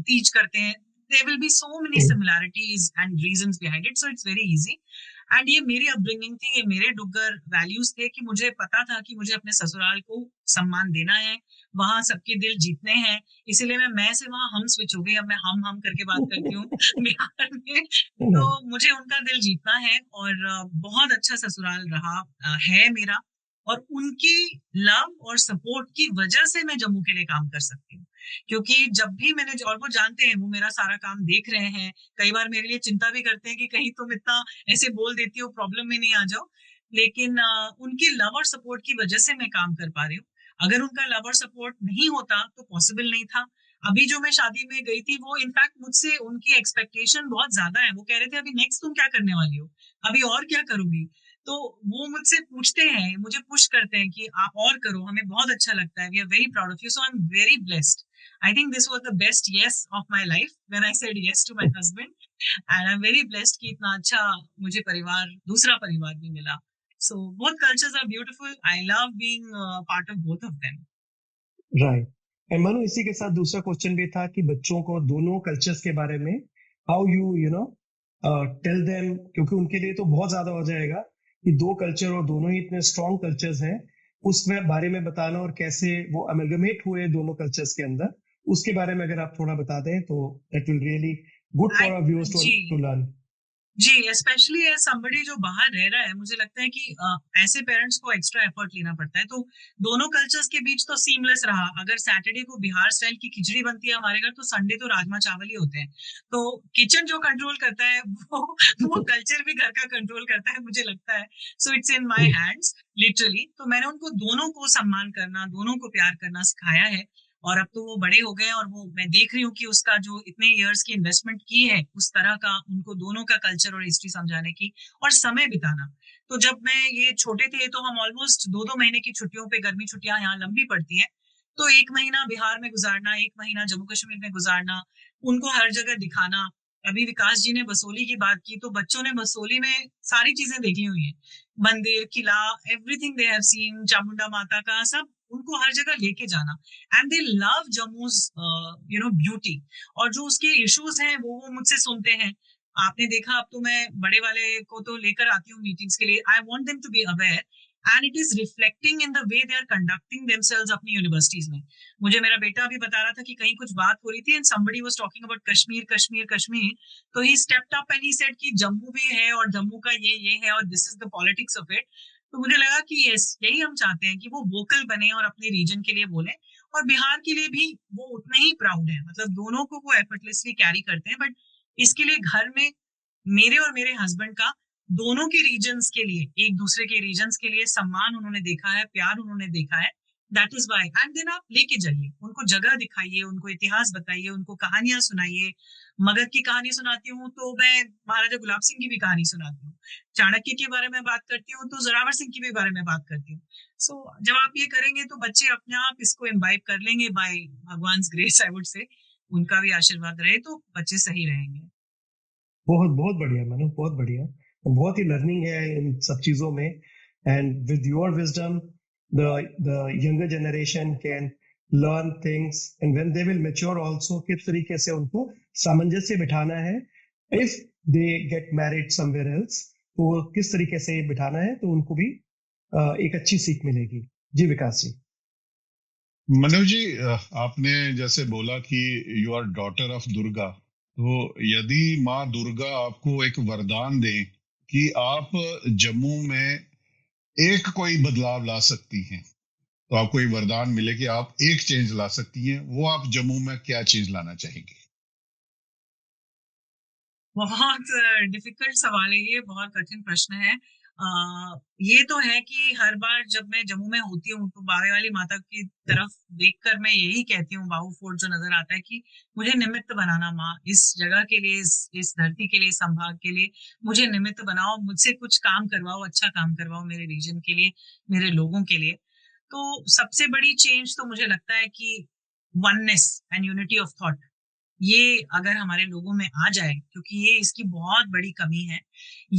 तीज करते हैं, there will be so many similarities and reasons behind it, so it's very easy. And ये मेरी अपब्रिंगिंग थी, ये मेरे डुग्गर वैल्यूज थे कि मुझे पता था कि मुझे अपने ससुराल को सम्मान देना है, वहां सबके दिल जीतने हैं। इसीलिए मैं से वहां हम स्विच हो गई, अब मैं हम करके बात करती हूँ बिहार में। तो मुझे उनका दिल जीतना है, और बहुत अच्छा ससुराल रहा है मेरा, और उनकी लव और सपोर्ट की वजह से मैं जम्मू के लिए काम कर सकती हूँ। क्योंकि जब भी मैंने, और वो जानते हैं, वो मेरा सारा काम देख रहे हैं, कई बार मेरे लिए चिंता भी करते हैं कि कहीं तुम इतना ऐसे बोल देती हो, प्रॉब्लम में नहीं आ जाओ। लेकिन उनकी लव और सपोर्ट की वजह से मैं काम कर पा रही हूँ। अगर उनका लव और सपोर्ट नहीं होता तो पॉसिबल नहीं था। अभी जो मैं शादी में गई थी, वो इनफैक्ट मुझसे उनकी एक्सपेक्टेशन बहुत ज्यादा है। वो कह रहे थे अभी नेक्स्ट तुम क्या करने वाली हो, अभी और क्या करोगी। तो वो मुझसे पूछते हैं, मुझे पुश करते हैं कि आप और करो, हमें बहुत अच्छा लगता है, we are very proud of you. So I am very blessed. I think this was the best yes of my life when I said yes to my husband, and I'm very blessed कि इतना अच्छा मुझे परिवार, दूसरा परिवार भी मिला। So both cultures are beautiful. I love being part of both of them. Right. And Manu, इसी के साथ दूसरा क्वेश्चन भी था कि बच्चों को दोनों कल्चर्स के बारे में how you know tell them, क्योंकि उनके लिए तो बहुत ज्यादा हो जाएगा कि दो कल्चर और दोनों ही इतने स्ट्रॉन्ग कल्चर्स हैं, उसमें बारे में बताना और कैसे वो अमेलगमेट हुए दोनों कल्चर्स के अंदर, उसके बारे में अगर आप थोड़ा बता दें तो that will really good for our viewers to learn. जी, स्पेशली एज समबडी जो बाहर रह रहा है, मुझे लगता है कि ऐसे पेरेंट्स को एक्स्ट्रा एफर्ट लेना पड़ता है। तो दोनों कल्चर्स के बीच तो सीमलेस रहा। अगर सैटरडे को बिहार स्टाइल की खिचड़ी बनती है हमारे घर, तो संडे तो राजमा चावल ही होते हैं। तो किचन जो कंट्रोल करता है, वो कल्चर भी घर का कंट्रोल करता है, मुझे लगता है। So it's in my hands literally. तो मैंने उनको दोनों को सम्मान करना, दोनों को प्यार करना सिखाया है। और अब तो वो बड़े हो गए हैं, और वो मैं देख रही हूँ कि उसका जो इतने इयर्स की इन्वेस्टमेंट की है, उस तरह का उनको दोनों का कल्चर और हिस्ट्री समझाने की, और समय बिताना। तो जब मैं ये छोटे थे, तो हम ऑलमोस्ट 2-2 महीने की छुट्टियों पे, गर्मी छुट्टियां यहाँ लंबी पड़ती हैं, तो 1 महीना बिहार में गुजारना, 1 महीना जम्मू कश्मीर में गुजारना, उनको हर जगह दिखाना। अभी विकास जी ने बसोली की बात की, तो बच्चों ने बसोली में सारी चीजें देखी हुई हैं, मंदिर, किला, everything they have seen, Chamunda Mata का सब, उनको हर जगह लेके जाना। And they love Jammu's beauty. और जो उसके इश्यूज हैं, वो मुझसे सुनते हैं। आपने देखा, अब तो मैं बड़े वाले को तो लेकर आती हूँ मीटिंग्स के लिए। I want them to be aware, and it is reflecting in the way they are conducting themselves अपनी यूनिवर्सिटीज में। मुझे मेरा बेटा अभी बता रहा था कि कहीं कुछ बात हो रही थी, and somebody was talking about Kashmir Kashmir Kashmir, तो he stepped up and he said कि जम्मू भी है, और जम्मू का ये है, और this is the politics of it. तो मुझे लगा कि यस, यही हम चाहते हैं कि वो वोकल बने और अपने रीजन के लिए बोले, और बिहार के लिए भी वो उतने ही प्राउड है। मतलब दोनों को वो एफर्टलेसली कैरी करते हैं। बट इसके लिए घर में मेरे और मेरे हस्बैंड का, दोनों के रीजन्स के लिए, एक दूसरे के रीजन्स के लिए सम्मान उन्होंने देखा है, प्यार उन्होंने देखा है। That is why. And then आप लेके जाइए, उनको जगह दिखाइए, उनको इतिहास बताइए, उनको कहानियां सुनाइए। मगध की कहानी सुनाती हूँ तो मैं महाराजा गुलाब सिंह की भी कहानी सुनाती हूँ। चाणक्य के बारे में बात करती हूँ तो जोरावर सिंह की भी बारे में बात करती हूँ। सो जब आप ये करेंगे तो बच्चे अपने आप इसको इम्बाइब कर लेंगे, बाय भगवान ग्रेस आई वुड से। उनका भी आशीर्वाद रहे तो बच्चे सही रहेंगे। बहुत बहुत बढ़िया मनु, बहुत बढ़िया। बहुत ही लर्निंग है इन सब चीजों में, and with your wisdom the younger generation can learn things, and when they will mature also किस तरीके से उनको सामंजस्य बिठाना है, if they get married somewhere else, तो किस तरीके से बिठाना है, तो उनको भी एक अच्छी सीख मिलेगी। जी विकास जी। मनोज जी, आपने जैसे बोला कि you are daughter of Durga, तो यदि माँ दुर्गा आपको एक वरदान दे कि आप जम्मू में एक कोई बदलाव ला सकती हैं, तो आपको ये वरदान मिले कि आप एक चेंज ला सकती हैं, वो आप जम्मू में क्या चेंज लाना चाहेंगे? बहुत डिफिकल्ट सवाल है ये, बहुत कठिन प्रश्न है। ये तो है कि हर बार जब मैं जम्मू में होती हूँ तो बावे वाली माता की तरफ देखकर मैं यही कहती हूँ, बाहू फोर्ट जो नजर आता है, कि मुझे निमित्त बनाना माँ, इस जगह के लिए, इस धरती के लिए, संभाग के लिए मुझे निमित्त बनाओ, मुझसे कुछ काम करवाओ, अच्छा काम करवाओ मेरे रीजन के लिए, मेरे लोगों के लिए। तो सबसे बड़ी चेंज तो मुझे लगता है कि oneness and unity of thought, ये अगर हमारे लोगों में आ जाए, क्योंकि ये इसकी बहुत बड़ी कमी है,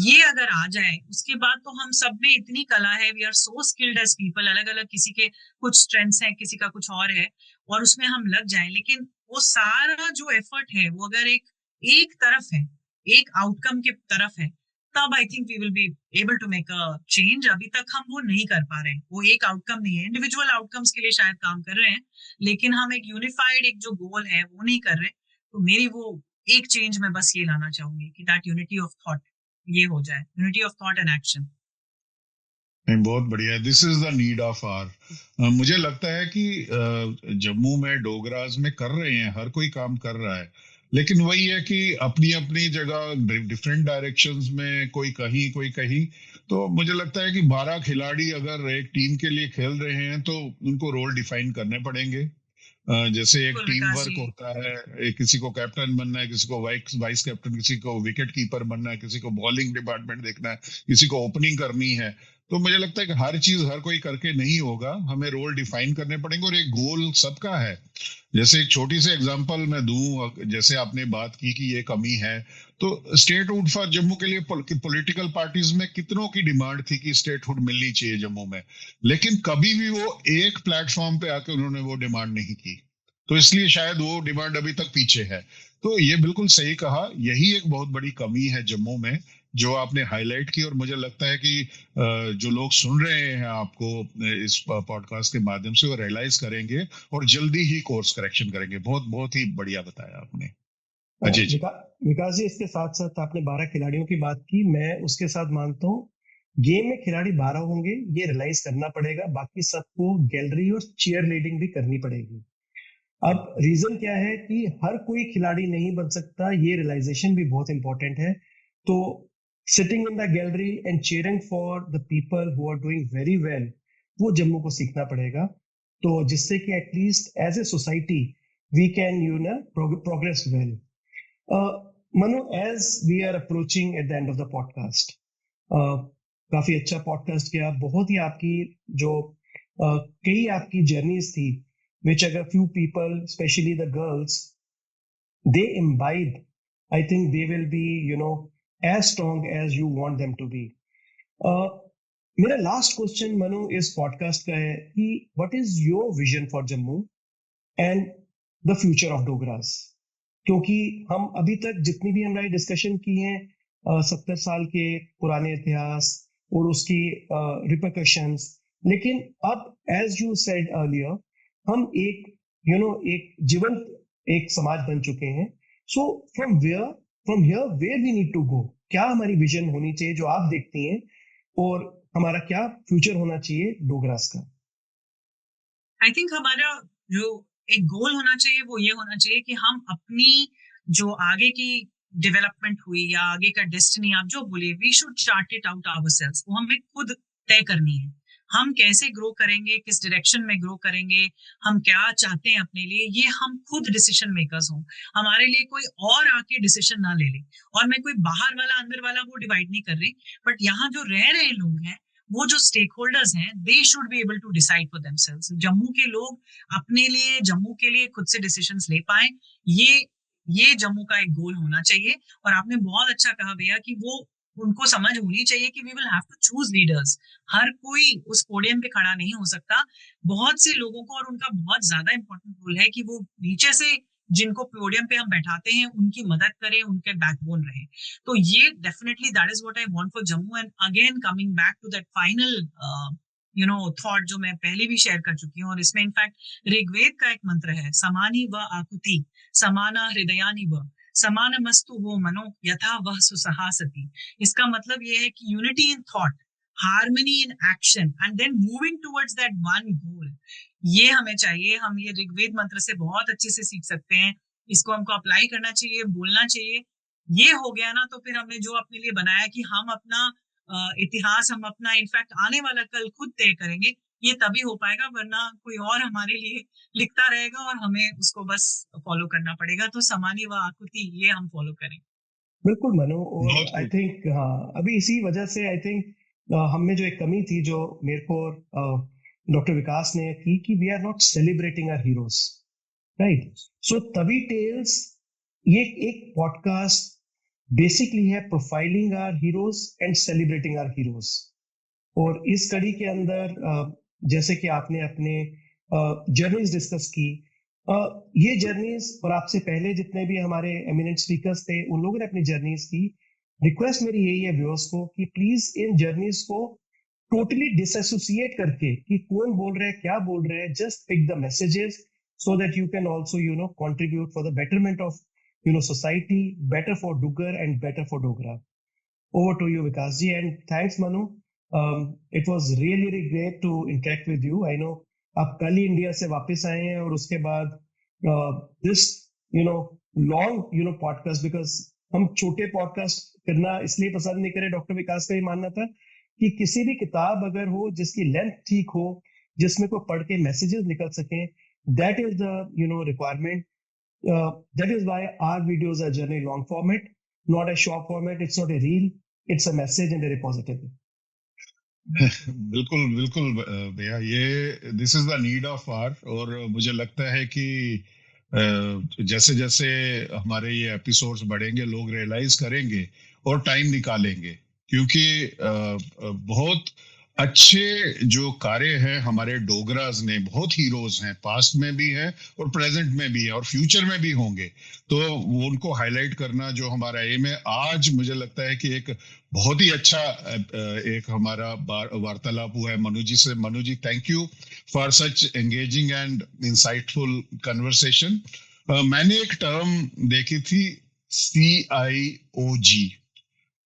ये अगर आ जाए उसके बाद तो हम सब में इतनी कला है, we are so skilled as people, अलग अलग किसी के कुछ स्ट्रेंथ्स हैं, किसी का कुछ और है, और उसमें हम लग जाएं, लेकिन वो सारा जो एफर्ट है वो अगर एक एक तरफ है, एक आउटकम की तरफ है, तब I think we will be able to make a change. अभी तक हम वो नहीं कर पा रहे हैं, वो एक आउटकम नहीं है, इंडिविजुअल आउटकम्स के लिए शायद काम कर रहे हैं, लेकिन हम एक यूनिफाइड एक जो गोल है वो नहीं कर रहे। तो मेरी वो एक चेंज मैं बस ये लाना चाहूंगी कि दैट यूनिटी ऑफ थॉट ये हो जाए, unity of thought and action. नहीं, बहुत बढ़िया। This is the need of our. मुझे लगता है कि जम्मू में डोगराज में कर रहे हैं, हर कोई काम कर रहा है, लेकिन वही है कि अपनी अपनी जगह डिफरेंट डायरेक्शंस में, कोई कहीं कोई कहीं। तो मुझे लगता है कि 12 खिलाड़ी अगर एक टीम के लिए खेल रहे हैं तो उनको रोल डिफाइन करने पड़ेंगे। जैसे एक बिल्कुल टीम विकास वर्क जी। होता है, एक किसी को कैप्टन बनना है, किसी को वाइस वाइस कैप्टन, किसी को विकेट कीपर बनना है, किसी को बॉलिंग डिपार्टमेंट देखना है, किसी को ओपनिंग करनी है। तो मुझे लगता है कि हर चीज हर कोई करके नहीं होगा, हमें रोल डिफाइन करने पड़ेंगे, और एक गोल सबका है। जैसे एक छोटी सी एग्जांपल मैं दूं, जैसे आपने बात की कि ये कमी है, तो स्टेटहुड फॉर जम्मू के लिए पॉलिटिकल पार्टीज में कितनों की डिमांड थी कि स्टेटहुड मिलनी चाहिए जम्मू में, लेकिन कभी भी वो एक प्लेटफॉर्म पे आके उन्होंने वो डिमांड नहीं की। तो इसलिए शायद वो डिमांड अभी तक पीछे है। तो ये बिल्कुल सही कहा, यही एक बहुत बड़ी कमी है जम्मू में, जो आपने हाईलाइट की। और मुझे लगता है कि जो लोग सुन रहे हैं आपको इस पॉडकास्ट के माध्यम से, वो रियलाइज करेंगे और जल्दी ही कोर्स करेक्शन करेंगे। बहुत बहुत ही बढ़िया बताया आपने, अजय जी। विकास जी, इसके साथ साथ आपने 12 खिलाड़ियों की बात की, मैं उसके साथ मानता हूँ गेम में खिलाड़ी 12 होंगे, ये रियलाइज करना पड़ेगा, बाकी सबको गैलरी और चीयर लीडिंग भी करनी पड़ेगी। अब रीजन क्या है कि हर कोई खिलाड़ी नहीं बन सकता, ये रियलाइजेशन भी बहुत इंपॉर्टेंट है। तो sitting in the gallery and cheering for the people who are doing very well, वो जम्मू को सीखना पड़ेगा, तो जिससे कि at least as a society we can progress well. Manu, as we are approaching at the end of the podcast, काफी अच्छा podcast किया, बहुत ही आपकी जो कई आपकी जर्नीज थी, which अगर few people, especially the girls, they imbibe, I think they will be, as strong as you want them to be. Uh, मेरा लास्ट क्वेश्चन मनु इस पॉडकास्ट का है कि what is your vision for Jammu and the future of Dogras? क्योंकि हम अभी तक जितनी भी हमारी डिस्कशन की है 70 साल के पुराने इतिहास और उसकी रिpercussions, लेकिन अब एज यू सेड अर्लियर, हम एक एक जीवंत एक समाज बन चुके हैं। So from here where we need to go, क्या हमारी विजन होनी चाहिए जो आप देखती हैं, और हमारा क्या फ्यूचर होना चाहिए डोगरास का? आई थिंक हमारा जो एक गोल होना चाहिए वो ये होना चाहिए कि हम अपनी जो आगे की डेवलपमेंट हुई या आगे का डेस्टिनी आप जो बोले, we should chart it out ourselves, वो हमें खुद तय करनी है। हम कैसे ग्रो करेंगे, किस डायरेक्शन में ग्रो करेंगे, हम क्या चाहते हैं अपने लिए, ये हम खुद डिसीजन मेकर्स हों। हमारे लिए कोई और आके डिसीजन ना ले ले। और मैं कोई बाहर वाला अंदर वाला वो डिवाइड नहीं कर रही, बट यहाँ जो रह रहे लोग हैं, वो जो स्टेक होल्डर्स हैं, they should be able to decide for themselves. Jammu के लोग अपने लिए, जम्मू के लिए खुद से डिसीजंस ले पाए, ये ये जम्मू का एक गोल होना चाहिए। और आपने बहुत अच्छा कहा भैया कि वो उनको समझ होनी चाहिए कि we will have to choose leaders. हर कोई उस पोडियम पे खड़ा नहीं हो सकता। बहुत से लोगों को, और उनका बहुत ज्यादा इंपॉर्टेंट रोल है कि वो नीचे से जिनको पोडियम पे हम बैठाते हैं उनकी मदद करें, उनके बैकबोन रहे। तो ये definitely that is what I want for Jammu. And again coming back to that final thought जो मैं पहले भी शेयर कर चुकी हूँ, और इसमें इनफैक्ट ऋग्वेद का एक मंत्र है, समानी व आकुति समाना हृदयानि व समानमस्तु वो मनो यथा वह सुसहासति। इसका मतलब ये है कि unity in thought, harmony in action, and then moving towards that one goal, ये हमें चाहिए। हम ये ऋग्वेद मंत्र से बहुत अच्छे से सीख सकते हैं। इसको हमको अप्लाई करना चाहिए, बोलना चाहिए। ये हो गया ना, तो फिर हमने जो अपने लिए बनाया कि हम अपना इतिहास, हम अपना इनफैक्ट आने वाला कल खुद तय करेंगे, ये तभी हो पाएगा, वरना कोई और हमारे लिए लिखता रहेगा और हमें उसको बस फॉलो करना पड़ेगा। तो समानी व आकुति ये हम फॉलो करें। बिल्कुल मनु, और आई थिंक हाँ, अभी इसी वजह से आई थिंक हम में जो एक कमी थी जो मेरे को डॉक्टर विकास ने की कि we are not celebrating our heroes, right? So Tawi tales ये एक पॉडकास्ट बेसिकली है profiling our heroes and celebrating our heroes. और इस कड़ी के अंदर जैसे कि आपने अपने जर्नीज डिस्कस की, ये जर्नीज, और आपसे पहले जितने भी हमारे एमिनेंट स्पीकर्स थे उन लोगों ने अपनी जर्नीज की। रिक्वेस्ट मेरी यही है व्यूअर्स को कि प्लीज इन जर्नीज को टोटली डिसएसोसिएट करके कि कौन बोल रहा है, क्या बोल रहा है, just pick the messages so that you can also contribute for the betterment of society, better for Dugar and better for Dogra. Over to you, Vikas ji, and thanks Manu. It was really great to interact with you. I know आप कल ही India से वापस आए हैं, और उसके बाद this long podcast, because हम छोटे पॉडकास्ट करना इसलिए पसंद नहीं करें, डॉक्टर विकास का ही मानना था कि किसी भी किताब अगर हो जिसकी लेंथ ठीक हो, जिसमें कोई पढ़ के मैसेजेस निकल सके, that is the requirement. That is why our videos are generally long format, not a short format. It's not a reel, it's a message and a repository. बिल्कुल बिल्कुल भैया, ये this is the need of our. और मुझे लगता है कि जैसे जैसे हमारे ये एपिसोड्स बढ़ेंगे, लोग रियलाइज करेंगे और टाइम निकालेंगे, क्योंकि बहुत अच्छे जो कार्य हैं हमारे डोगराज ने, बहुत हीरोज हैं, पास्ट में भी हैं और प्रेजेंट में भी है और फ्यूचर में भी होंगे। तो उनको हाईलाइट करना जो हमारा एम है। आज मुझे लगता है कि एक बहुत ही अच्छा एक हमारा वार्तालाप हुआ है मनु जी से। Manu ji, thank you for such engaging and insightful conversation. मैंने एक टर्म देखी थी, CIOG,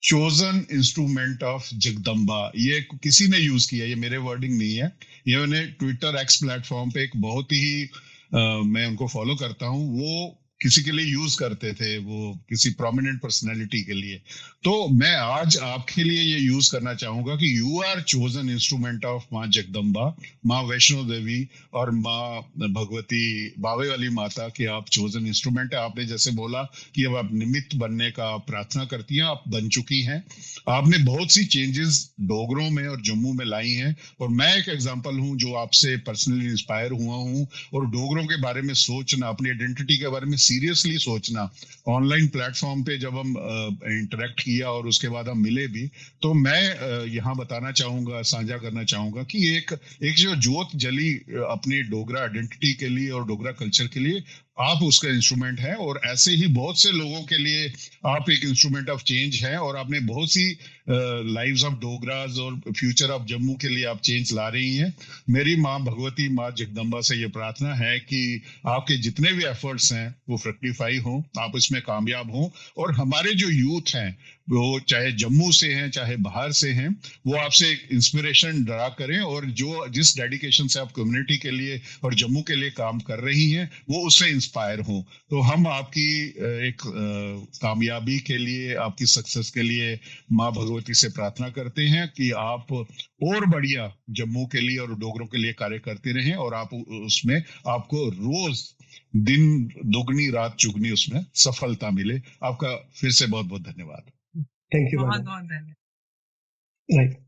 chosen instrument of Jagdamba. ये किसी ने यूज किया, ये मेरे वर्डिंग नहीं है। ये मैंने ट्विटर एक्स प्लेटफॉर्म पे एक बहुत ही मैं उनको फॉलो करता हूँ, वो किसी के लिए यूज करते थे, वो किसी प्रोमिनेंट पर्सनैलिटी के लिए। तो मैं आज आपके लिए ये यूज करना चाहूंगा कि you are chosen instrument of माँ जगदम्बा, माँ वैष्णो देवी और माँ भगवती बावे वाली माता के आप चोजन इंस्ट्रूमेंट है। आपने जैसे बोला कि अब आप निमित्त बनने का प्रार्थना करती हैं, आप बन चुकी हैं। आपने बहुत सी चेंजेस डोगरों में और जम्मू में लाई हैं, और मैं एक एग्जांपल हूं जो आपसे पर्सनली इंस्पायर हुआ हूं। और डोगरों के बारे में सोचना, अपनी आइडेंटिटी के बारे में सीरियसली सोचना, ऑनलाइन प्लेटफॉर्म पे जब हम इंटरेक्ट किया और उसके बाद हम मिले भी, तो मैं यहाँ बताना चाहूंगा, साझा करना चाहूंगा कि एक जो जोत जली अपनी डोगरा आइडेंटिटी के लिए और डोगरा कल्चर के लिए, आप उसका इंस्ट्रूमेंट है। और ऐसे ही बहुत से लोगों के लिए आप एक इंस्ट्रूमेंट ऑफ चेंज हैं, और आपने बहुत सी लाइव्स ऑफ डोगराज और फ्यूचर ऑफ जम्मू के लिए आप चेंज ला रही हैं। मेरी माँ भगवती, माँ जगदम्बा से ये प्रार्थना है कि आपके जितने भी एफर्ट्स हैं वो फ्रक्टिफाई हों, आप इसमें कामयाब हों। और हमारे जो यूथ हैं, वो चाहे जम्मू से हैं चाहे बाहर से हैं, वो आपसे एक इंस्पिरेशन ड्रा करें, और जो जिस डेडिकेशन से आप कम्युनिटी के लिए और जम्मू के लिए काम कर रही हैं वो उससे इंस्पायर हो। तो हम आपकी एक कामयाबी के लिए, आपकी सक्सेस के लिए माँ भगवती से प्रार्थना करते हैं कि आप और बढ़िया जम्मू के लिए और डोगरों के लिए कार्य करते रहें, और आप उसमें आपको रोज दिन दुगनी रात चुगनी उसमें सफलता मिले। आपका फिर से बहुत बहुत धन्यवाद। Thank you. बहुत बहुत धन्यवाद। राइट।